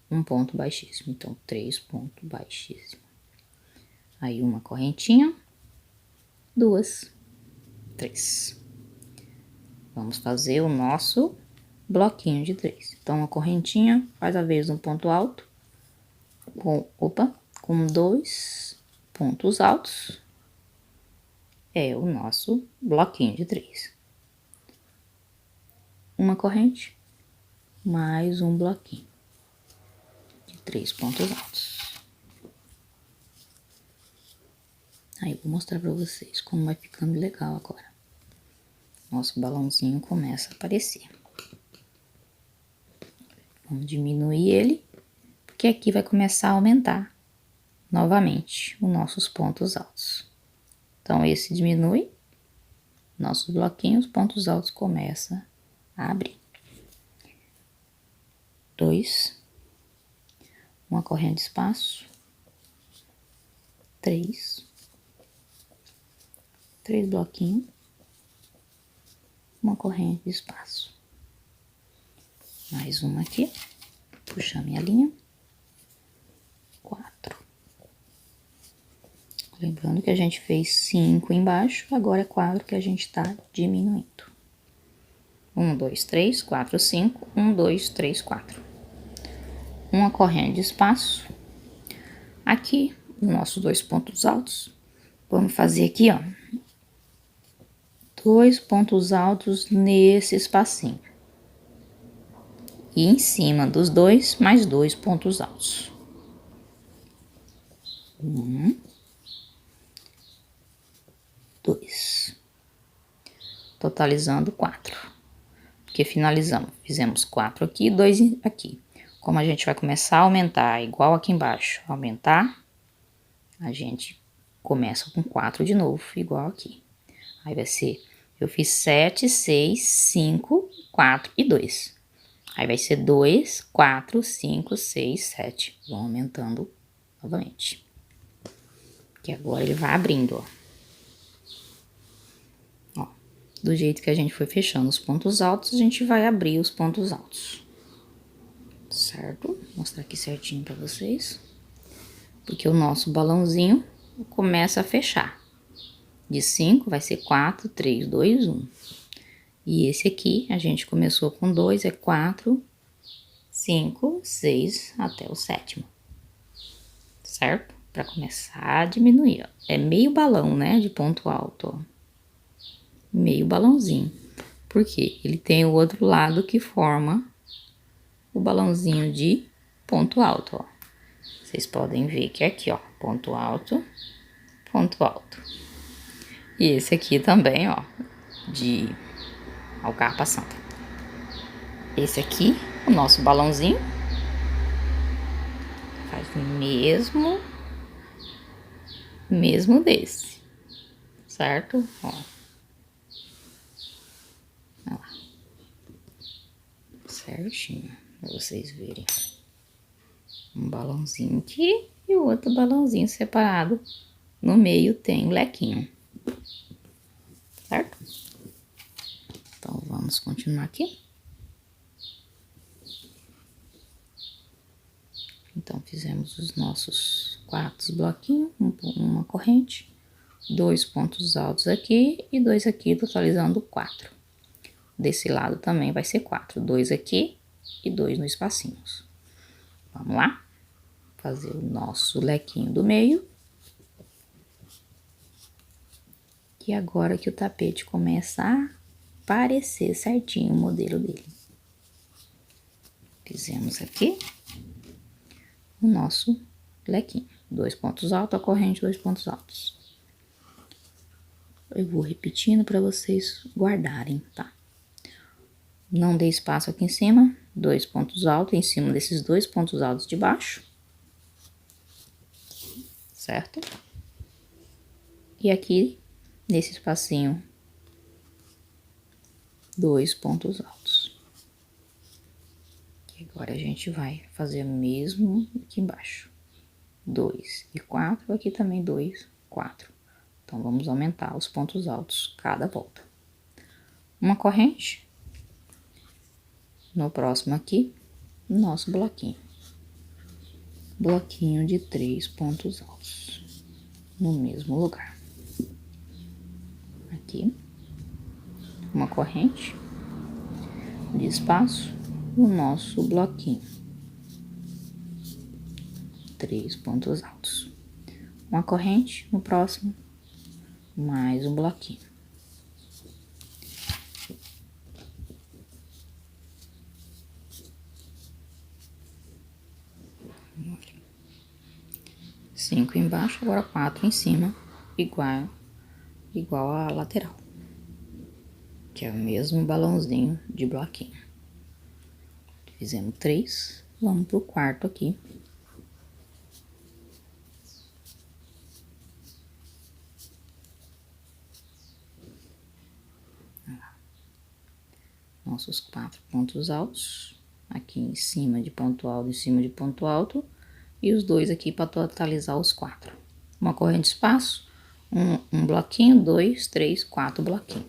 um ponto baixíssimo. Então, 3 pontos baixíssimos. Aí, uma correntinha. 2, 3. Vamos fazer o nosso bloquinho de 3. Então, uma correntinha faz a vez um ponto alto. Com 2 pontos altos. É o nosso bloquinho de 3. Uma corrente, mais um bloquinho de 3 pontos altos. Aí, vou mostrar pra vocês como vai ficando legal agora. Nosso balãozinho começa a aparecer. Vamos diminuir ele, porque aqui vai começar a aumentar novamente os nossos pontos altos. Então, esse diminui, nossos bloquinhos, pontos altos começam a abrir. 2, uma corrente de espaço, 3 bloquinhos, uma corrente de espaço. Mais uma aqui, puxar minha linha, 4. Lembrando que a gente fez 5 embaixo, agora é 4 que a gente tá diminuindo. 1, 2, 3, 4, 5, 1, 2, 3, 4. Uma corrente de espaço. Aqui, os nossos 2 pontos altos. Vamos fazer aqui, ó. 2 pontos altos nesse espacinho. E em cima dos 2, mais 2 pontos altos. 1, 2. Totalizando 4. Porque finalizamos, fizemos 4 aqui, 2 aqui. Como a gente vai começar a aumentar, igual aqui embaixo, aumentar, a gente começa com 4 de novo, igual aqui. Aí vai ser, eu fiz 7, 6, 5, 4 e 2. Aí vai ser 2, 4, 5, 6, 7. Vão aumentando novamente. Que agora ele vai abrindo, ó. Ó, do jeito que a gente foi fechando os pontos altos, a gente vai abrir os pontos altos. Certo? Vou mostrar aqui certinho pra vocês. Porque o nosso balãozinho começa a fechar. De 5 vai ser 4, 3, 2, 1. E esse aqui, a gente começou com 2, é 4, 5, 6, até o 7º. Certo? Pra começar a diminuir, ó. É meio balão, né, de ponto alto, ó. Meio balãozinho. Por quê? Ele tem o outro lado que forma o balãozinho de ponto alto, ó. Vocês podem ver que é aqui, ó, ponto alto, ponto alto. E esse aqui também, ó, de alcarpa santa. Esse aqui, o nosso balãozinho, faz o mesmo desse, certo? Ó. Olha lá. Certinho, pra vocês verem. Um balãozinho aqui e o outro balãozinho separado. No meio tem lequinho, certo? Então, vamos continuar aqui. Então, fizemos os nossos 4 bloquinhos, uma corrente, 2 pontos altos aqui e 2 aqui, totalizando 4. Desse lado também vai ser 4, 2 aqui e 2 no espacinhos. Vamos lá? Fazer o nosso lequinho do meio. E agora que o tapete começa a parecer certinho o modelo dele. Fizemos aqui o nosso lequinho. 2 pontos altos, a corrente, 2 pontos altos. Eu vou repetindo para vocês guardarem, tá? Não dê espaço aqui em cima, 2 pontos altos em cima desses 2 pontos altos de baixo. Certo? E aqui, nesse espacinho, 2 pontos altos. E agora a gente vai fazer o mesmo aqui embaixo. 2 e 4, aqui também 2, 4. Então, vamos aumentar os pontos altos cada volta. Uma corrente. No próximo aqui, nosso bloquinho. Bloquinho de 3 pontos altos. No mesmo lugar. Aqui. Uma corrente. De espaço. O nosso bloquinho. 3 pontos altos. Uma corrente no próximo. Mais um bloquinho. Olha. 5 embaixo, agora 4 em cima, igual a lateral. Que é o mesmo balãozinho de bloquinho. Fizemos 3, vamos pro quarto aqui. Nossos 4 pontos altos, aqui em cima de ponto alto, em cima de ponto alto, e os 2 aqui para totalizar os 4. Uma corrente de espaço, um bloquinho, 2, 3, 4 bloquinhos.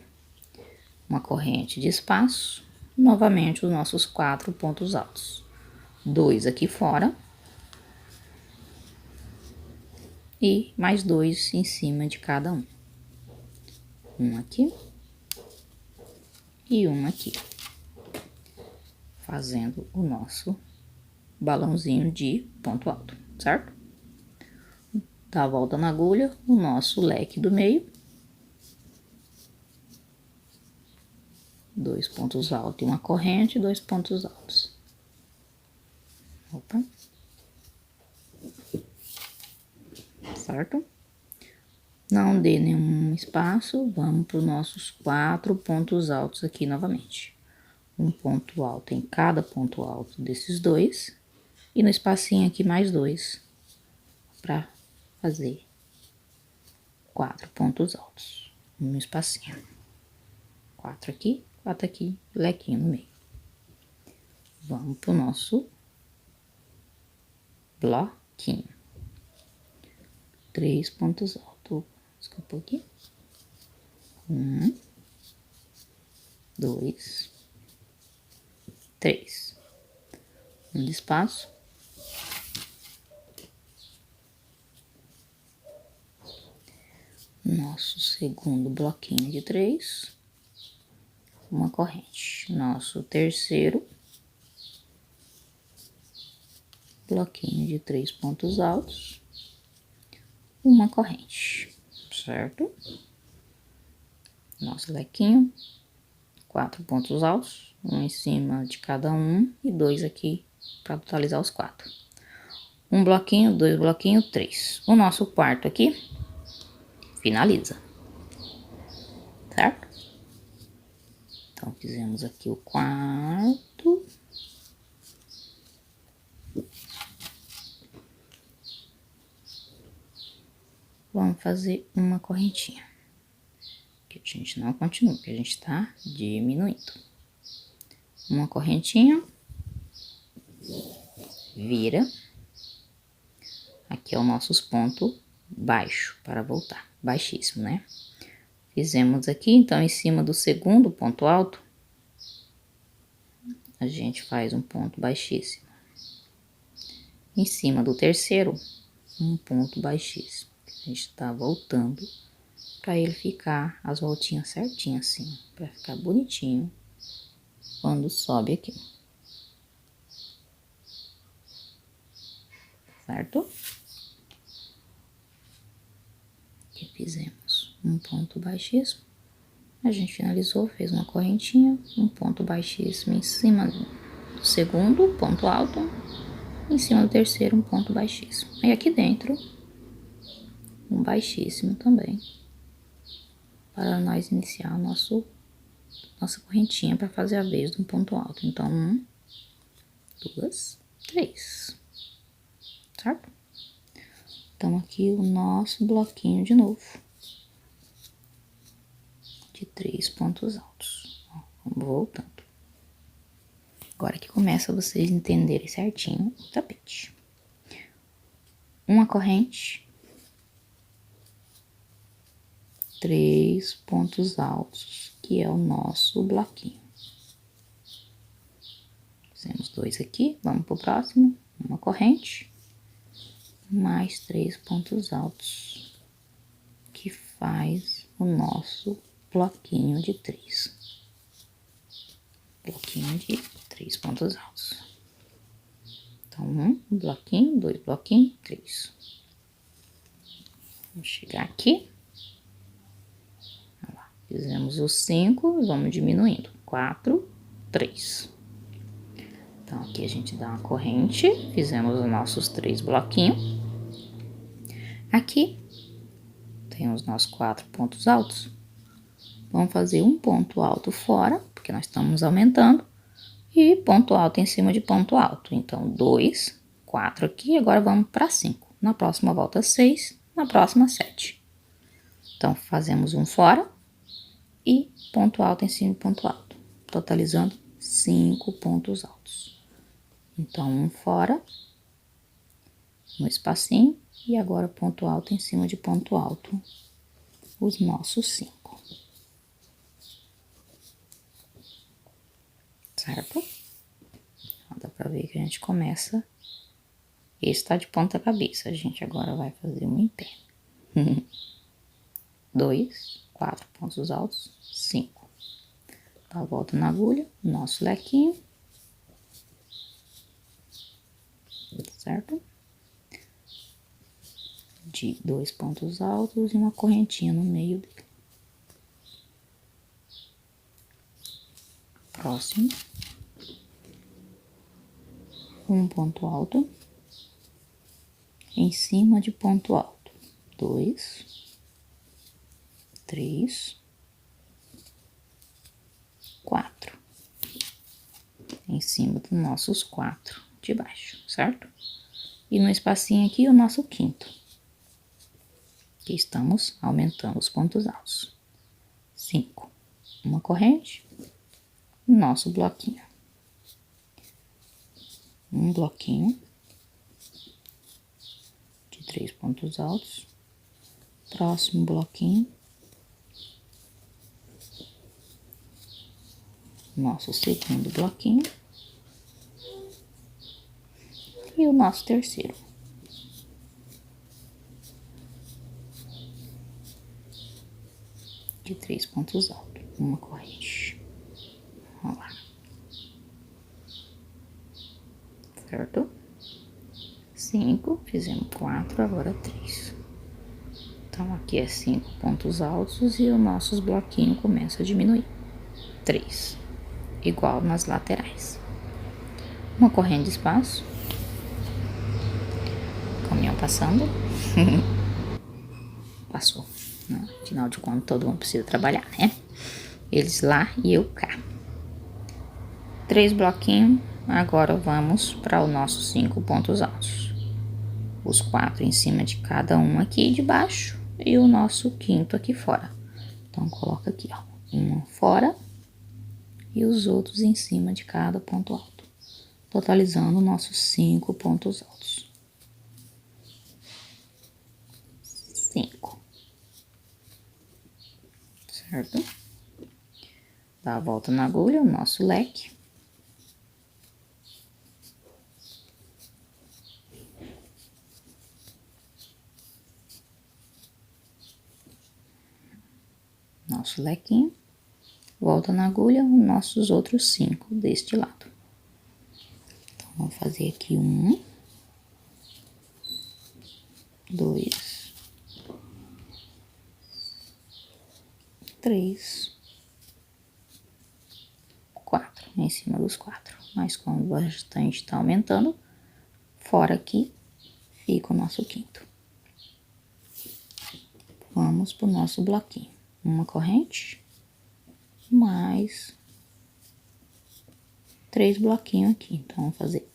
Uma corrente de espaço, novamente os nossos 4 pontos altos. 2 aqui fora. E mais 2 em cima de cada um. Um aqui. E um aqui. Fazendo o nosso balãozinho de ponto alto, certo? Dá a volta na agulha, o nosso leque do meio. 2 pontos altos e uma corrente, 2 pontos altos. Opa. Certo? Não dê nenhum espaço, vamos para os nossos 4 pontos altos aqui novamente. Um ponto alto em cada ponto alto desses 2. E no espacinho aqui mais 2. Para fazer 4 pontos altos. Um espacinho. 4 aqui, 4 aqui, lequinho no meio. Vamos pro nosso bloquinho. 3 pontos altos. Desculpa aqui. 1, 2, 3. Um de espaço. Nosso segundo bloquinho de 3. Uma corrente. Nosso terceiro bloquinho de 3 pontos altos. Uma corrente, certo? Nosso lequinho. 4 pontos altos. Um em cima de cada um e 2 aqui para totalizar os 4. Um bloquinho, 2 bloquinhos, 3. O nosso quarto aqui finaliza, certo? Então, fizemos aqui o quarto. Vamos fazer uma correntinha. Que a gente não continua, que a gente tá diminuindo. Uma correntinha. Vira. Aqui é o nosso ponto baixo para voltar. Baixíssimo, né? Fizemos aqui, então, em cima do segundo ponto alto, a gente faz um ponto baixíssimo. Em cima do terceiro, um ponto baixíssimo. A gente tá voltando para ele ficar as voltinhas certinhas assim, para ficar bonitinho quando sobe aqui. Certo? Aqui fizemos um ponto baixíssimo. A gente finalizou, fez uma correntinha, um ponto baixíssimo em cima do segundo, ponto alto, em cima do terceiro, um ponto baixíssimo. E aqui dentro, um baixíssimo também, para nós iniciar nossa correntinha para fazer a vez de um ponto alto. Então, 1, 2, 3, certo? Então, aqui o nosso bloquinho de novo, de 3 pontos altos. Ó, vamos voltando. Agora que começa vocês entenderem certinho o tapete. Uma corrente, 3 pontos altos, que é o nosso bloquinho. Fizemos 2 aqui, vamos pro próximo. Uma corrente, mais 3 pontos altos, que faz o nosso bloquinho de 3. Bloquinho de 3 pontos altos. Então, 1 bloquinho, 2 bloquinhos, 3. Vamos chegar aqui. Olha lá, fizemos os 5, vamos diminuindo. 4, 3. Então, aqui a gente dá uma corrente, fizemos os nossos 3 bloquinhos. Aqui tem os nossos 4 pontos altos. Vamos fazer um ponto alto fora, porque nós estamos aumentando, e ponto alto em cima de ponto alto. Então, 2, 4 aqui, agora vamos para 5. Na próxima volta, 6, na próxima, 7. Então, fazemos um fora e ponto alto em cima de ponto alto, totalizando 5 pontos altos. Então, um fora, no espacinho, e agora ponto alto em cima de ponto alto, os nossos 5. Certo? Dá pra ver que a gente começa. Esse tá de ponta cabeça, a gente agora vai fazer um em pé. 2, 4 pontos altos, 5. Dá a volta na agulha, nosso lequinho. Certo? De 2 pontos altos e uma correntinha no meio dele. Próximo. Um ponto alto. Em cima de ponto alto. 2, 3, 4. Em cima dos nossos 4 de baixo, certo? E no espacinho aqui, o nosso quinto. Que estamos aumentando os pontos altos. 5. Uma corrente. Nosso bloquinho. um bloquinho de 3 pontos altos. Próximo bloquinho, nosso segundo bloquinho e o nosso terceiro. De 3 pontos altos, uma corrente. Vamos lá. Certo? 5, fizemos 4, agora 3. Então, aqui é 5 pontos altos e os nossos bloquinhos começam a diminuir. 3, igual nas laterais. Uma corrente de espaço. Caminhão passando. Passou. Né? Afinal de contas, todo mundo precisa trabalhar, né? Eles lá e eu cá. 3 bloquinhos. Agora vamos para os nossos 5 pontos altos. Os 4 em cima de cada um aqui de baixo e o nosso quinto aqui fora. Então, coloca aqui, ó, um fora e os outros em cima de cada ponto alto, totalizando nossos 5 pontos altos. 5. Certo? Dá a volta na agulha, o nosso leque. Nosso lequinho, volta na agulha, os nossos outros 5 deste lado. Então, vamos fazer aqui 1, 2, 3, 4, em cima dos 4. Mas como o bastante tá aumentando, fora aqui fica o nosso quinto. Vamos pro nosso bloquinho. Uma corrente, mais 3 bloquinhos aqui. Então, vamos fazer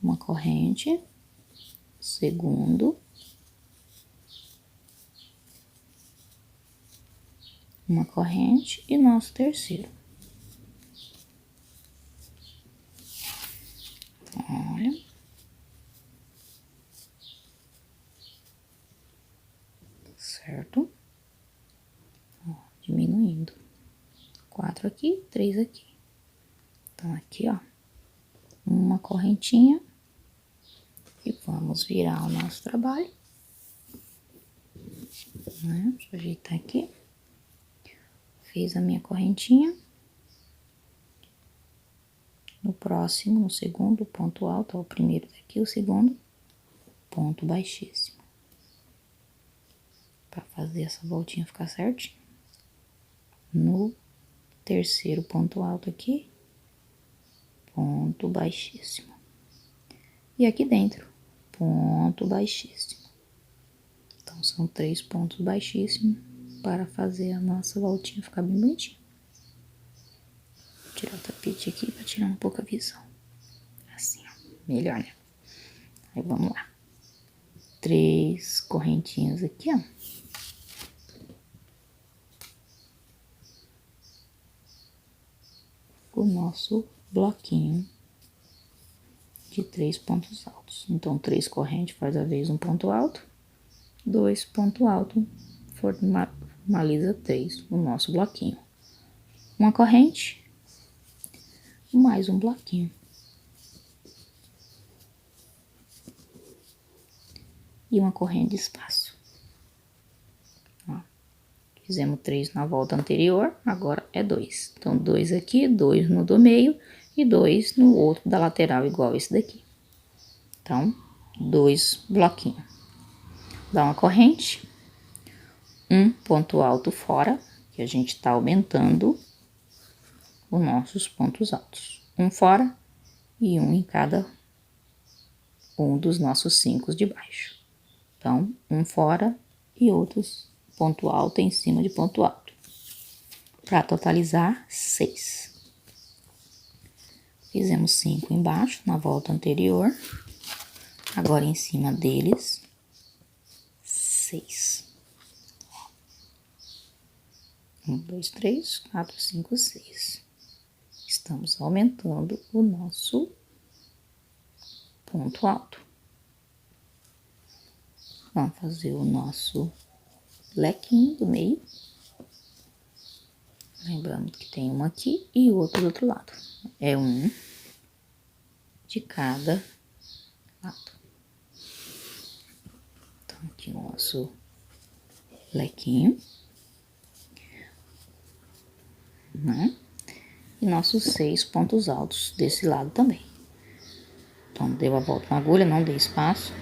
uma corrente, segundo, uma corrente e nosso terceiro. Olha. Certo? Ó, diminuindo. 4 aqui, 3 aqui. Então, aqui, ó, uma correntinha. E vamos virar o nosso trabalho. Né? Deixa eu ajeitar aqui. Fiz a minha correntinha. No próximo, no segundo ponto alto, ó, o primeiro daqui, o segundo, ponto baixíssimo. Pra fazer essa voltinha ficar certinho. No terceiro ponto alto aqui, ponto baixíssimo. E aqui dentro, ponto baixíssimo. Então, são 3 pontos baixíssimos para fazer a nossa voltinha ficar bem bonitinha. Vou tirar o tapete aqui para tirar um pouco a visão. Assim, ó, melhor, né? Aí, vamos lá. 3 correntinhas aqui, ó. O nosso bloquinho de 3 pontos altos. Então, 3 correntes faz a vez um ponto alto, 2 ponto alto, formaliza 3, o nosso bloquinho. Uma corrente, mais um bloquinho. E uma corrente de espaço. Ó, fizemos 3 na volta anterior, agora é 2. Então, 2 aqui, 2 no do meio e 2 no outro da lateral, igual esse daqui. Então, 2 bloquinhos. Dá uma corrente, um ponto alto fora, que a gente tá aumentando os nossos pontos altos. Um fora e um em cada um dos nossos 5 de baixo. Então, um fora e outros ponto alto em cima de ponto alto. Para totalizar 6. Fizemos 5 embaixo, na volta anterior. Agora, em cima deles, 6. 1, 2, 3, 4, 5, 6. estamos aumentando o nosso ponto alto. Vamos fazer o nosso lequinho do meio. Lembrando que tem um aqui e outro do outro lado. É um de cada lado. Então, aqui o nosso lequinho, né? E nossos 6 pontos altos desse lado também. Então, deu a volta na agulha, não dê espaço.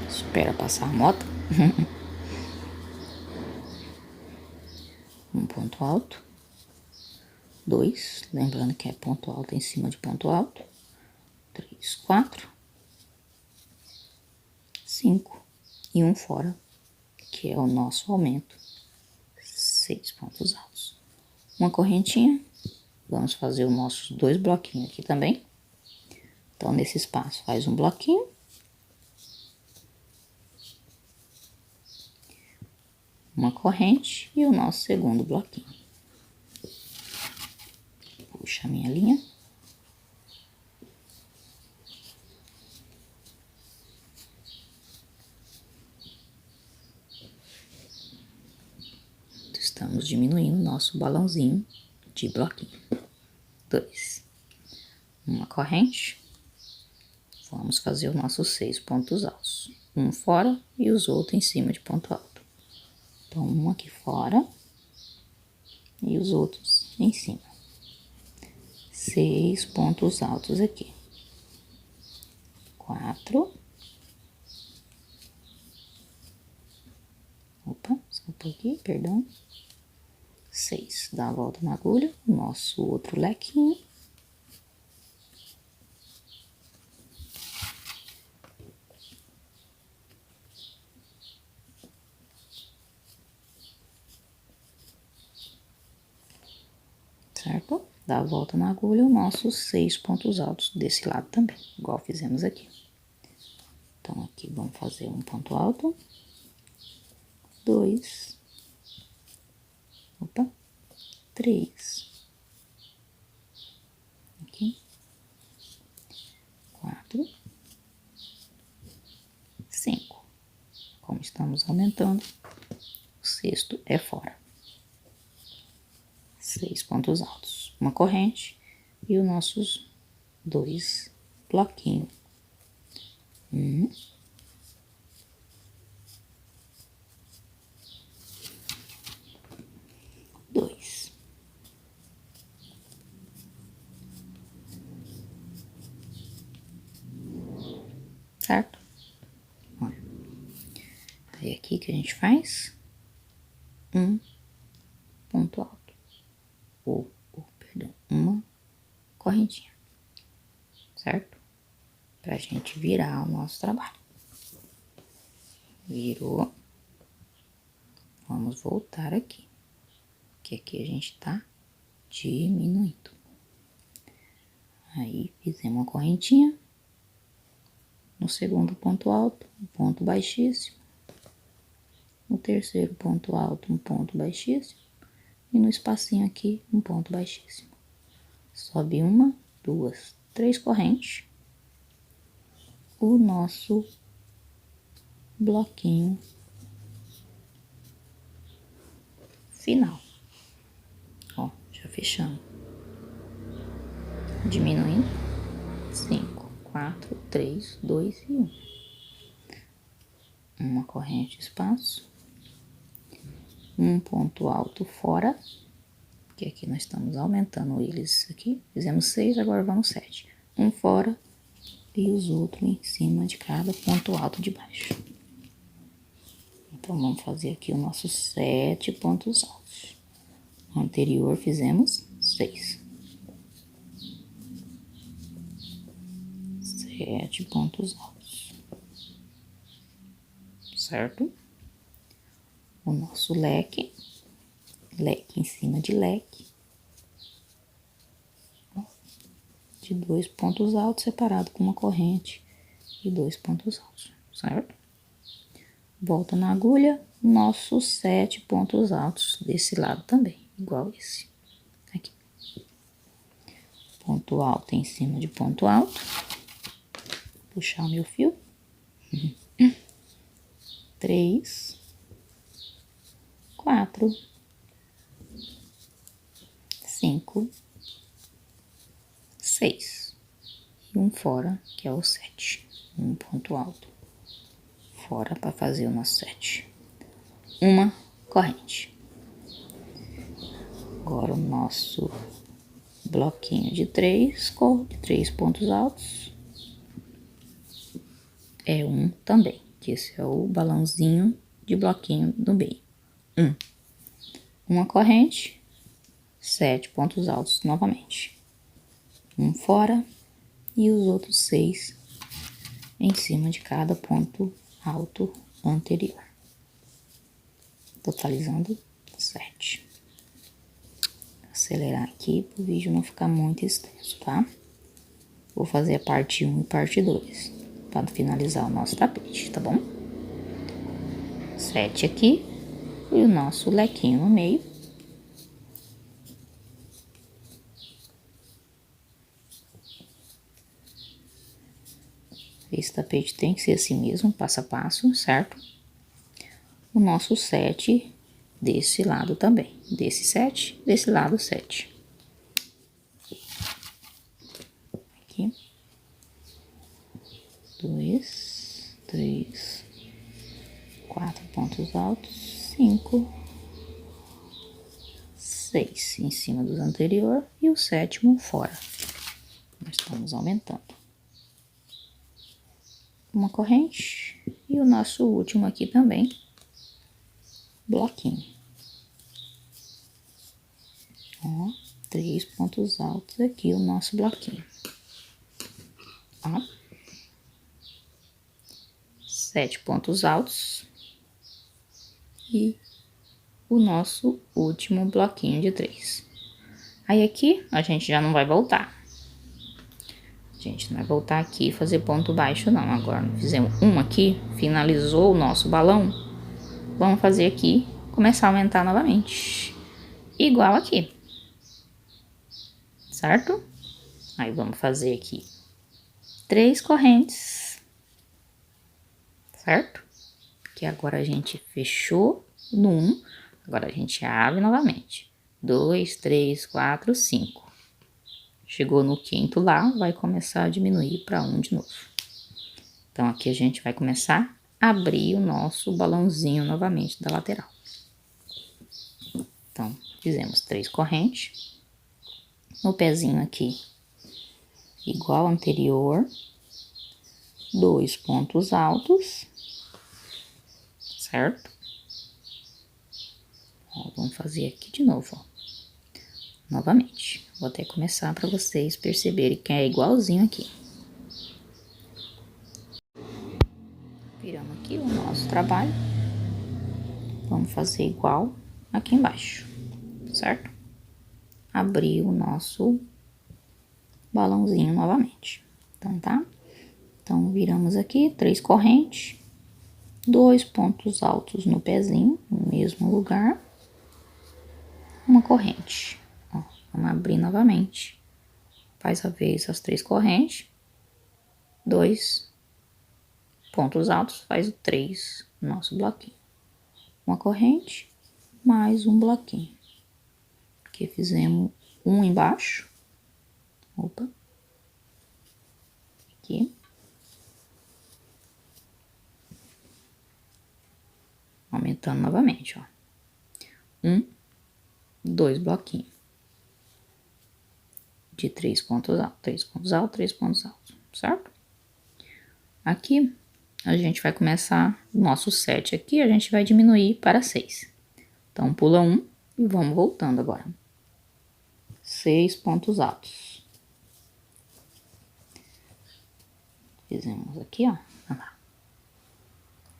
Espera passar a moto. Um ponto alto. 2, lembrando que é ponto alto em cima de ponto alto. 3, 4. 5 e um fora, que é o nosso aumento. 6 pontos altos. Uma correntinha. Vamos fazer os nossos 2 bloquinhos aqui também. Então, nesse espaço, faz um bloquinho. Uma corrente e o nosso segundo bloquinho. Puxa a minha linha. Estamos diminuindo o nosso balãozinho de bloquinho. 2. Uma corrente. Vamos fazer os nossos 6 pontos altos. Um fora e os outros em cima de ponto alto. Então, um aqui fora e os outros em cima. 6 pontos altos aqui. 4. Opa, só um pouquinho, perdão. 6. Dá a volta na agulha, nosso outro lequinho. Certo? Dá a volta na agulha, os nossos 6 pontos altos desse lado também, igual fizemos aqui. Então, aqui vamos fazer um ponto alto. 2. Opa. 3. Aqui. 4. 5. Como estamos aumentando, o sexto é fora. 6 pontos altos. Uma corrente e os nossos 2 bloquinhos. 1. 2. Certo? Olha. Aí aqui que a gente faz um ponto alto. Perdão, uma correntinha. Certo? Pra gente virar o nosso trabalho. Virou. Vamos voltar aqui. Que aqui a gente tá diminuindo. Aí, fizemos uma correntinha. No segundo ponto alto, um ponto baixíssimo. No terceiro ponto alto, um ponto baixíssimo. E no espacinho aqui, um ponto baixíssimo. Sobe uma, 2, 3 correntes. O nosso bloquinho final. Ó, já fechamos. Diminuindo. 5, 4, 3, 2 e 1. Uma corrente, espaço. Um ponto alto fora. Que aqui nós estamos aumentando eles aqui. Fizemos 6, agora vamos 7. Um fora e os outros em cima de cada ponto alto de baixo. Então, vamos fazer aqui os nossos 7 pontos altos. No anterior, fizemos 6. 7 pontos altos. Certo? O nosso leque em cima de leque. De 2 pontos altos separado com uma corrente e 2 pontos altos, certo? Volta na agulha, nossos 7 pontos altos desse lado também, igual esse. ponto alto em cima de ponto alto. Puxar o meu fio. 3, 4, 5, 6. E um fora, que é o 7. Um ponto alto. Fora para fazer o nosso 7. Uma corrente. Agora o nosso bloquinho de 3, de 3 pontos altos. É um também, que esse é o balãozinho de bloquinho do meio. Uma corrente, 7 pontos altos novamente. Um fora e os outros 6 em cima de cada ponto alto anterior. Totalizando 7. Acelerar aqui para o vídeo não ficar muito extenso, tá? Vou fazer a parte 1 e parte 2 para finalizar o nosso tapete, tá bom? 7 aqui e o nosso lequinho no meio. Esse tapete tem que ser assim mesmo, passo a passo, certo? O nosso 7 desse lado também. Desse 7, desse lado 7. Aqui. 2, 3, 4 pontos altos, 5, 6 em cima dos anterior e o 7º fora. Nós estamos aumentando. Uma corrente e o nosso último aqui também, bloquinho. Ó, 3 pontos altos aqui o nosso bloquinho. Ó. 7 pontos altos e o nosso último bloquinho de 3. Aí aqui a gente já não vai voltar. A gente não vai voltar aqui e fazer ponto baixo não. Agora fizemos um aqui, finalizou o nosso balão. Vamos fazer aqui, começar a aumentar novamente. Igual aqui. Certo? Aí vamos fazer aqui 3 correntes. Certo? Que agora a gente fechou no 1, agora a gente abre novamente. 2, 3, 4, 5. Chegou no 5º lá, vai começar a diminuir para 1 de novo. Então, aqui a gente vai começar a abrir o nosso balãozinho novamente da lateral. Então, fizemos 3 correntes. No pezinho aqui, igual ao anterior, 2 pontos altos. Certo? Ó, vamos fazer aqui de novo, ó. Novamente. Vou até começar para vocês perceberem que é igualzinho aqui. Viramos aqui o nosso trabalho. Vamos fazer igual aqui embaixo, certo? Abrir o nosso balãozinho novamente. Então, tá? Então, viramos aqui 3 correntes. 2 pontos altos no pezinho, no mesmo lugar. Uma corrente. Ó, vamos abrir novamente. Faz a vez as 3 correntes. 2 pontos altos, faz o 3 no nosso bloquinho. Uma corrente, mais um bloquinho. Aqui fizemos um embaixo. Opa. Aqui. Aumentando novamente, ó. 1, 2 bloquinhos. De 3 pontos altos, 3 pontos altos, 3 pontos altos, certo? Aqui, a gente vai começar o nosso 7 aqui, a gente vai diminuir para 6. Então, pula 1 e vamos voltando agora. 6 pontos altos. Fizemos aqui, ó. Olha lá.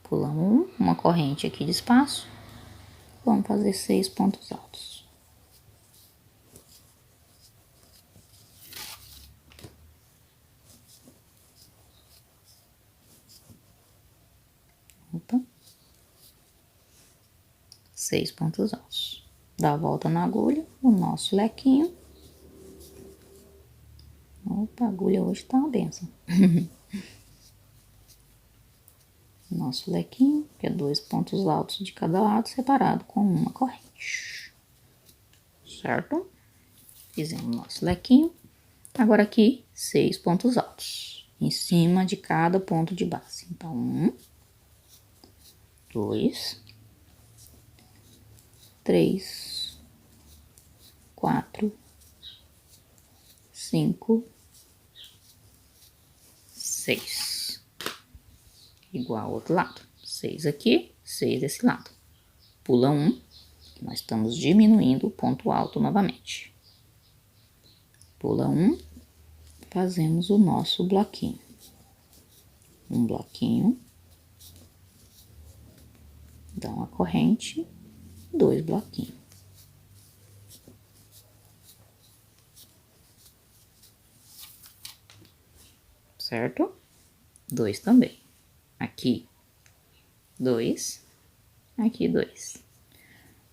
Pulamos uma corrente aqui de espaço. Vamos fazer 6 pontos altos. Opa. 6 pontos altos. Dá a volta na agulha, o nosso lequinho. Opa, a agulha hoje tá uma benção. Nosso lequinho, que é 2 pontos altos de cada lado, separado com uma corrente. Certo? Fizemos nosso lequinho. Agora aqui, 6 pontos altos, em cima de cada ponto de base. Então, 1, 2, 3, 4, 5, 6. Igual ao outro lado. 6 aqui, 6 desse lado. Pula 1, nós estamos diminuindo o ponto alto novamente. Pula 1, fazemos o nosso bloquinho. Um bloquinho, dá uma corrente, 2 bloquinhos. Certo? 2 também. Aqui, 2. Aqui, 2.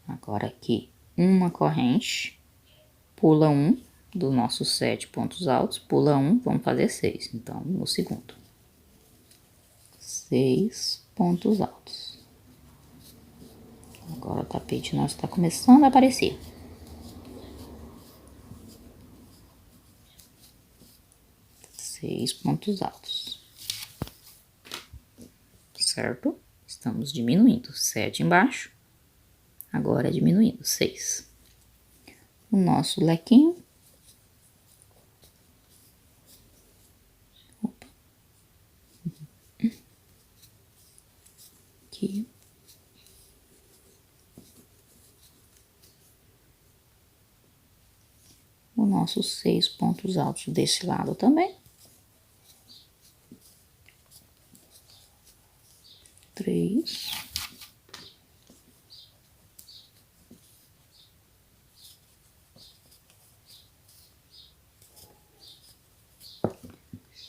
Agora aqui, uma corrente, pula 1 dos nossos 7 pontos altos, pula 1, vamos fazer 6. Então, no segundo. 6 pontos altos. Agora o tapete nosso tá começando a aparecer. Seis pontos altos. Certo? Estamos diminuindo. 7 embaixo. Agora diminuindo. 6. O nosso lequinho. Opa. Aqui. O nosso 6 pontos altos desse lado também. 3.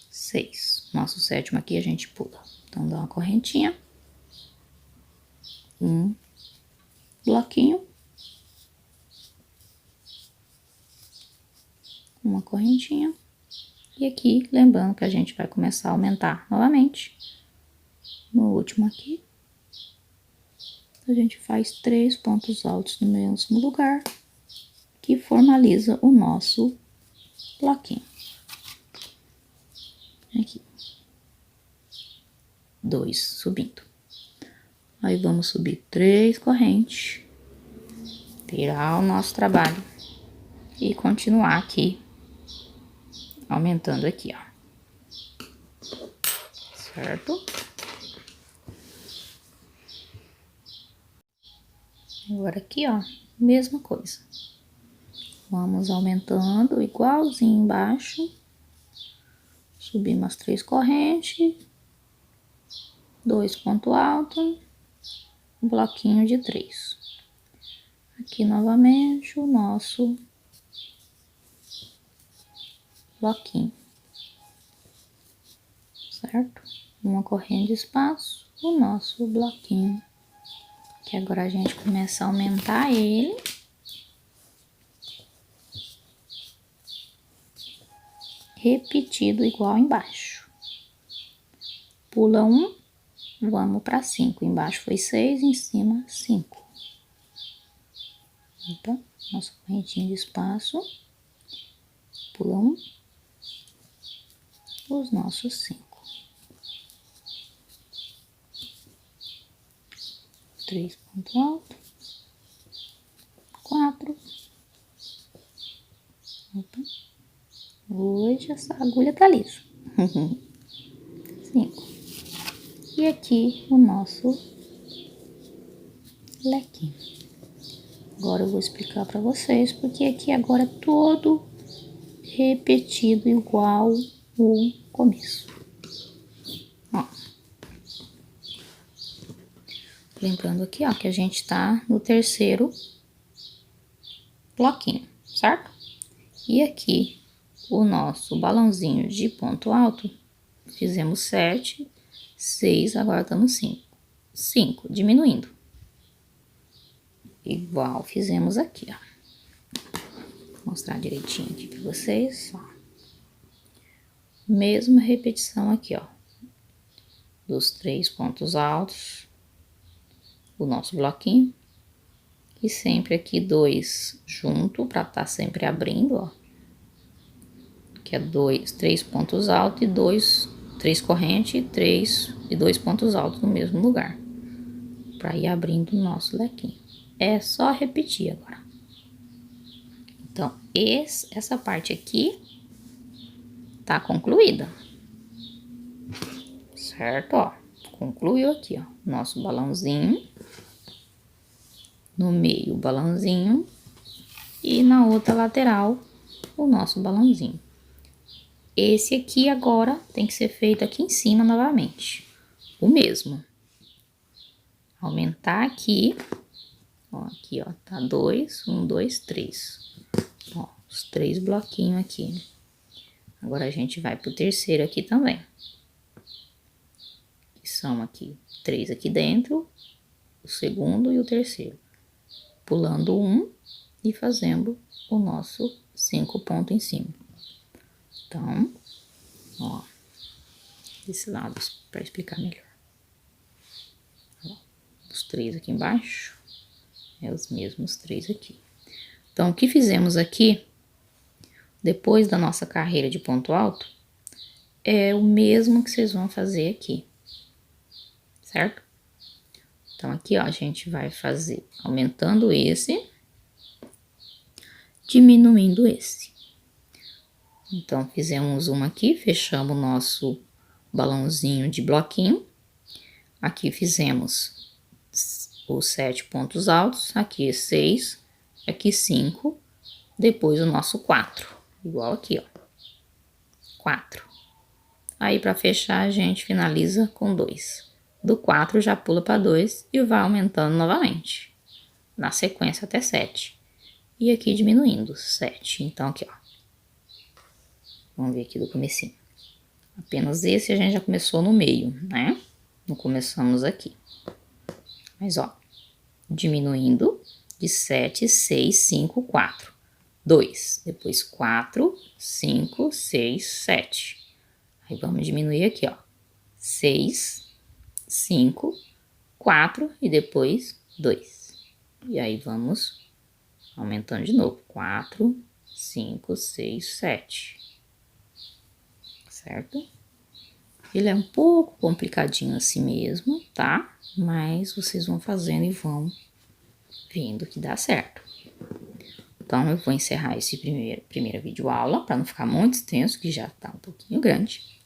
6. Nosso sétimo aqui a gente pula. Então, dá uma correntinha. Um bloquinho. Uma correntinha. E aqui, lembrando que a gente vai começar a aumentar novamente. No último aqui, a gente faz 3 pontos altos no mesmo lugar, que formaliza o nosso bloquinho. Aqui. 2 subindo. Aí, vamos subir 3 correntes, virar o nosso trabalho e continuar aqui, aumentando aqui, ó. Certo? Agora aqui, ó, mesma coisa. Vamos aumentando igualzinho embaixo. Subimos as 3 correntes. 2 pontos altos. Um bloquinho de 3. Aqui novamente o nosso bloquinho. Certo? Uma corrente de espaço. O nosso bloquinho. Que agora a gente começa a aumentar ele. Repetido igual embaixo. Pula 1, vamos para 5. Embaixo foi 6, em cima 5. Opa, nossa correntinha de espaço. Pula 1, os nossos 5. 3 pontos altos. 4. Opa. Hoje essa agulha tá lisa. 5. E aqui o nosso lequinho. Agora eu vou explicar para vocês, porque aqui agora é todo repetido igual o começo. Ó. Lembrando aqui, ó, que a gente tá no terceiro bloquinho, certo? E aqui o nosso balãozinho de ponto alto, fizemos 7, 6, agora estamos 5. 5, diminuindo. Igual fizemos aqui, ó. Vou mostrar direitinho aqui pra vocês, ó. Mesma repetição aqui, ó. Dos 3 pontos altos, o nosso bloquinho. E sempre aqui 2 junto, pra tá sempre abrindo, ó. Que é 3 pontos altos e 3 correntes e 2 pontos altos no mesmo lugar. Pra ir abrindo o nosso lequinho. É só repetir agora. Então, essa parte aqui tá concluída. Certo, ó. Concluiu aqui, ó. Nosso balãozinho. No meio, o balãozinho. E na outra lateral, o nosso balãozinho. Esse aqui agora tem que ser feito aqui em cima novamente. O mesmo. Aumentar aqui. Ó, aqui, ó. Tá 2, 1, 2, 3. Ó, os 3 bloquinhos aqui. Agora a gente vai pro terceiro aqui também. Que são aqui 3 aqui dentro, o segundo e o terceiro. Pulando um e fazendo o nosso 5 pontos em cima. Então, ó, desse lado para explicar melhor. Ó, os 3 aqui embaixo, é os mesmos 3 aqui. Então, o que fizemos aqui, depois da nossa carreira de ponto alto, é o mesmo que vocês vão fazer aqui, certo? Então, aqui, ó, a gente vai fazer aumentando esse, diminuindo esse. Então, fizemos uma aqui, fechamos o nosso balãozinho de bloquinho. Aqui fizemos os 7 pontos altos, aqui 6, aqui 5, depois o nosso 4, igual aqui, ó. 4. Aí, para fechar, a gente finaliza com 2. Do 4 já pula para 2 e vai aumentando novamente, na sequência até 7. E aqui diminuindo, 7. Então, aqui, ó. Vamos ver aqui do comecinho. Apenas esse a gente já começou no meio, né? Não começamos aqui. Mas, ó, diminuindo de 7, 6, 5, 4. 2. Depois 4, 5, 6, 7. Aí, vamos diminuir aqui, ó. 6, 5, 4 e depois 2. E aí, vamos aumentando de novo. 4, 5, 6, 7. Certo? Ele é um pouco complicadinho assim mesmo, tá? Mas vocês vão fazendo e vão vendo que dá certo. Então, eu vou encerrar esse primeira videoaula, para não ficar muito extenso, que já tá um pouquinho grande.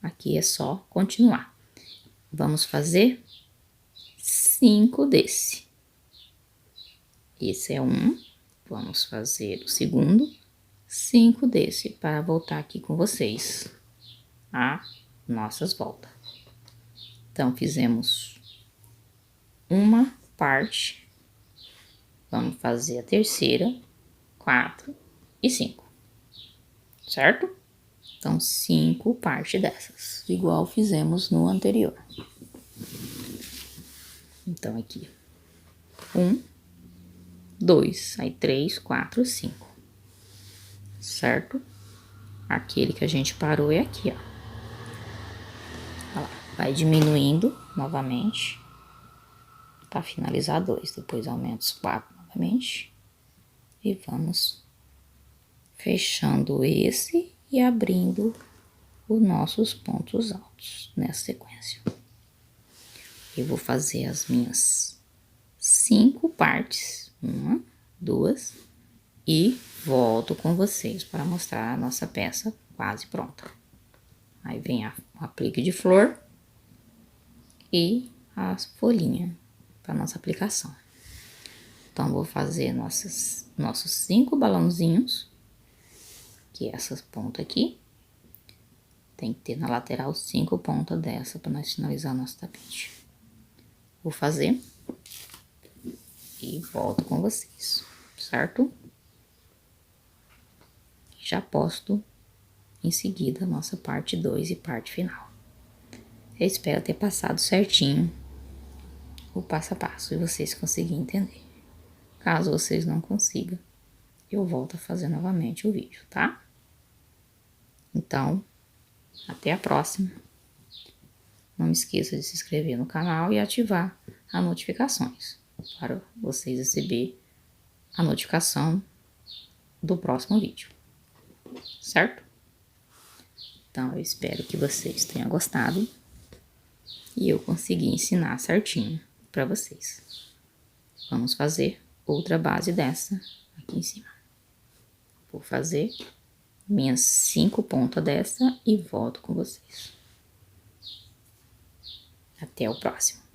Aqui é só continuar. Vamos fazer 5 desse. Esse é um. Vamos fazer o segundo. 5 desse, para voltar aqui com vocês a nossas voltas. Então, fizemos uma parte. Vamos fazer a terceira, 4 e 5. Certo? Então, 5 partes dessas, igual fizemos no anterior. Então, aqui, 1, 2, aí 3, 4, 5. Certo? Aquele que a gente parou é aqui, ó. Olha lá, vai diminuindo novamente, para finalizar 2. Depois aumenta os 4 novamente. E vamos fechando esse e abrindo os nossos pontos altos nessa sequência. Eu vou fazer as minhas 5 partes, 1, 2, e volto com vocês para mostrar a nossa peça quase pronta. Aí vem o aplique de flor e as folhinhas para nossa aplicação. Então, vou fazer nossos 5 balãozinhos, que é essas pontas aqui. Tem que ter na lateral 5 pontas dessa para nós finalizar nosso tapete. Vou fazer e volto com vocês, certo? Já posto em seguida a nossa parte 2 e parte final. Eu espero ter passado certinho o passo a passo e vocês conseguirem entender. Caso vocês não consigam, eu volto a fazer novamente o vídeo, tá? Então, Até a próxima. Não esqueça de se inscrever no canal e ativar as notificações para vocês receberem a notificação do próximo vídeo, certo? Então, eu espero que vocês tenham gostado e eu consegui ensinar certinho para vocês. Vamos fazer outra base dessa aqui em cima. Vou fazer minhas 5 pontas dessa e volto com vocês. Até o próximo.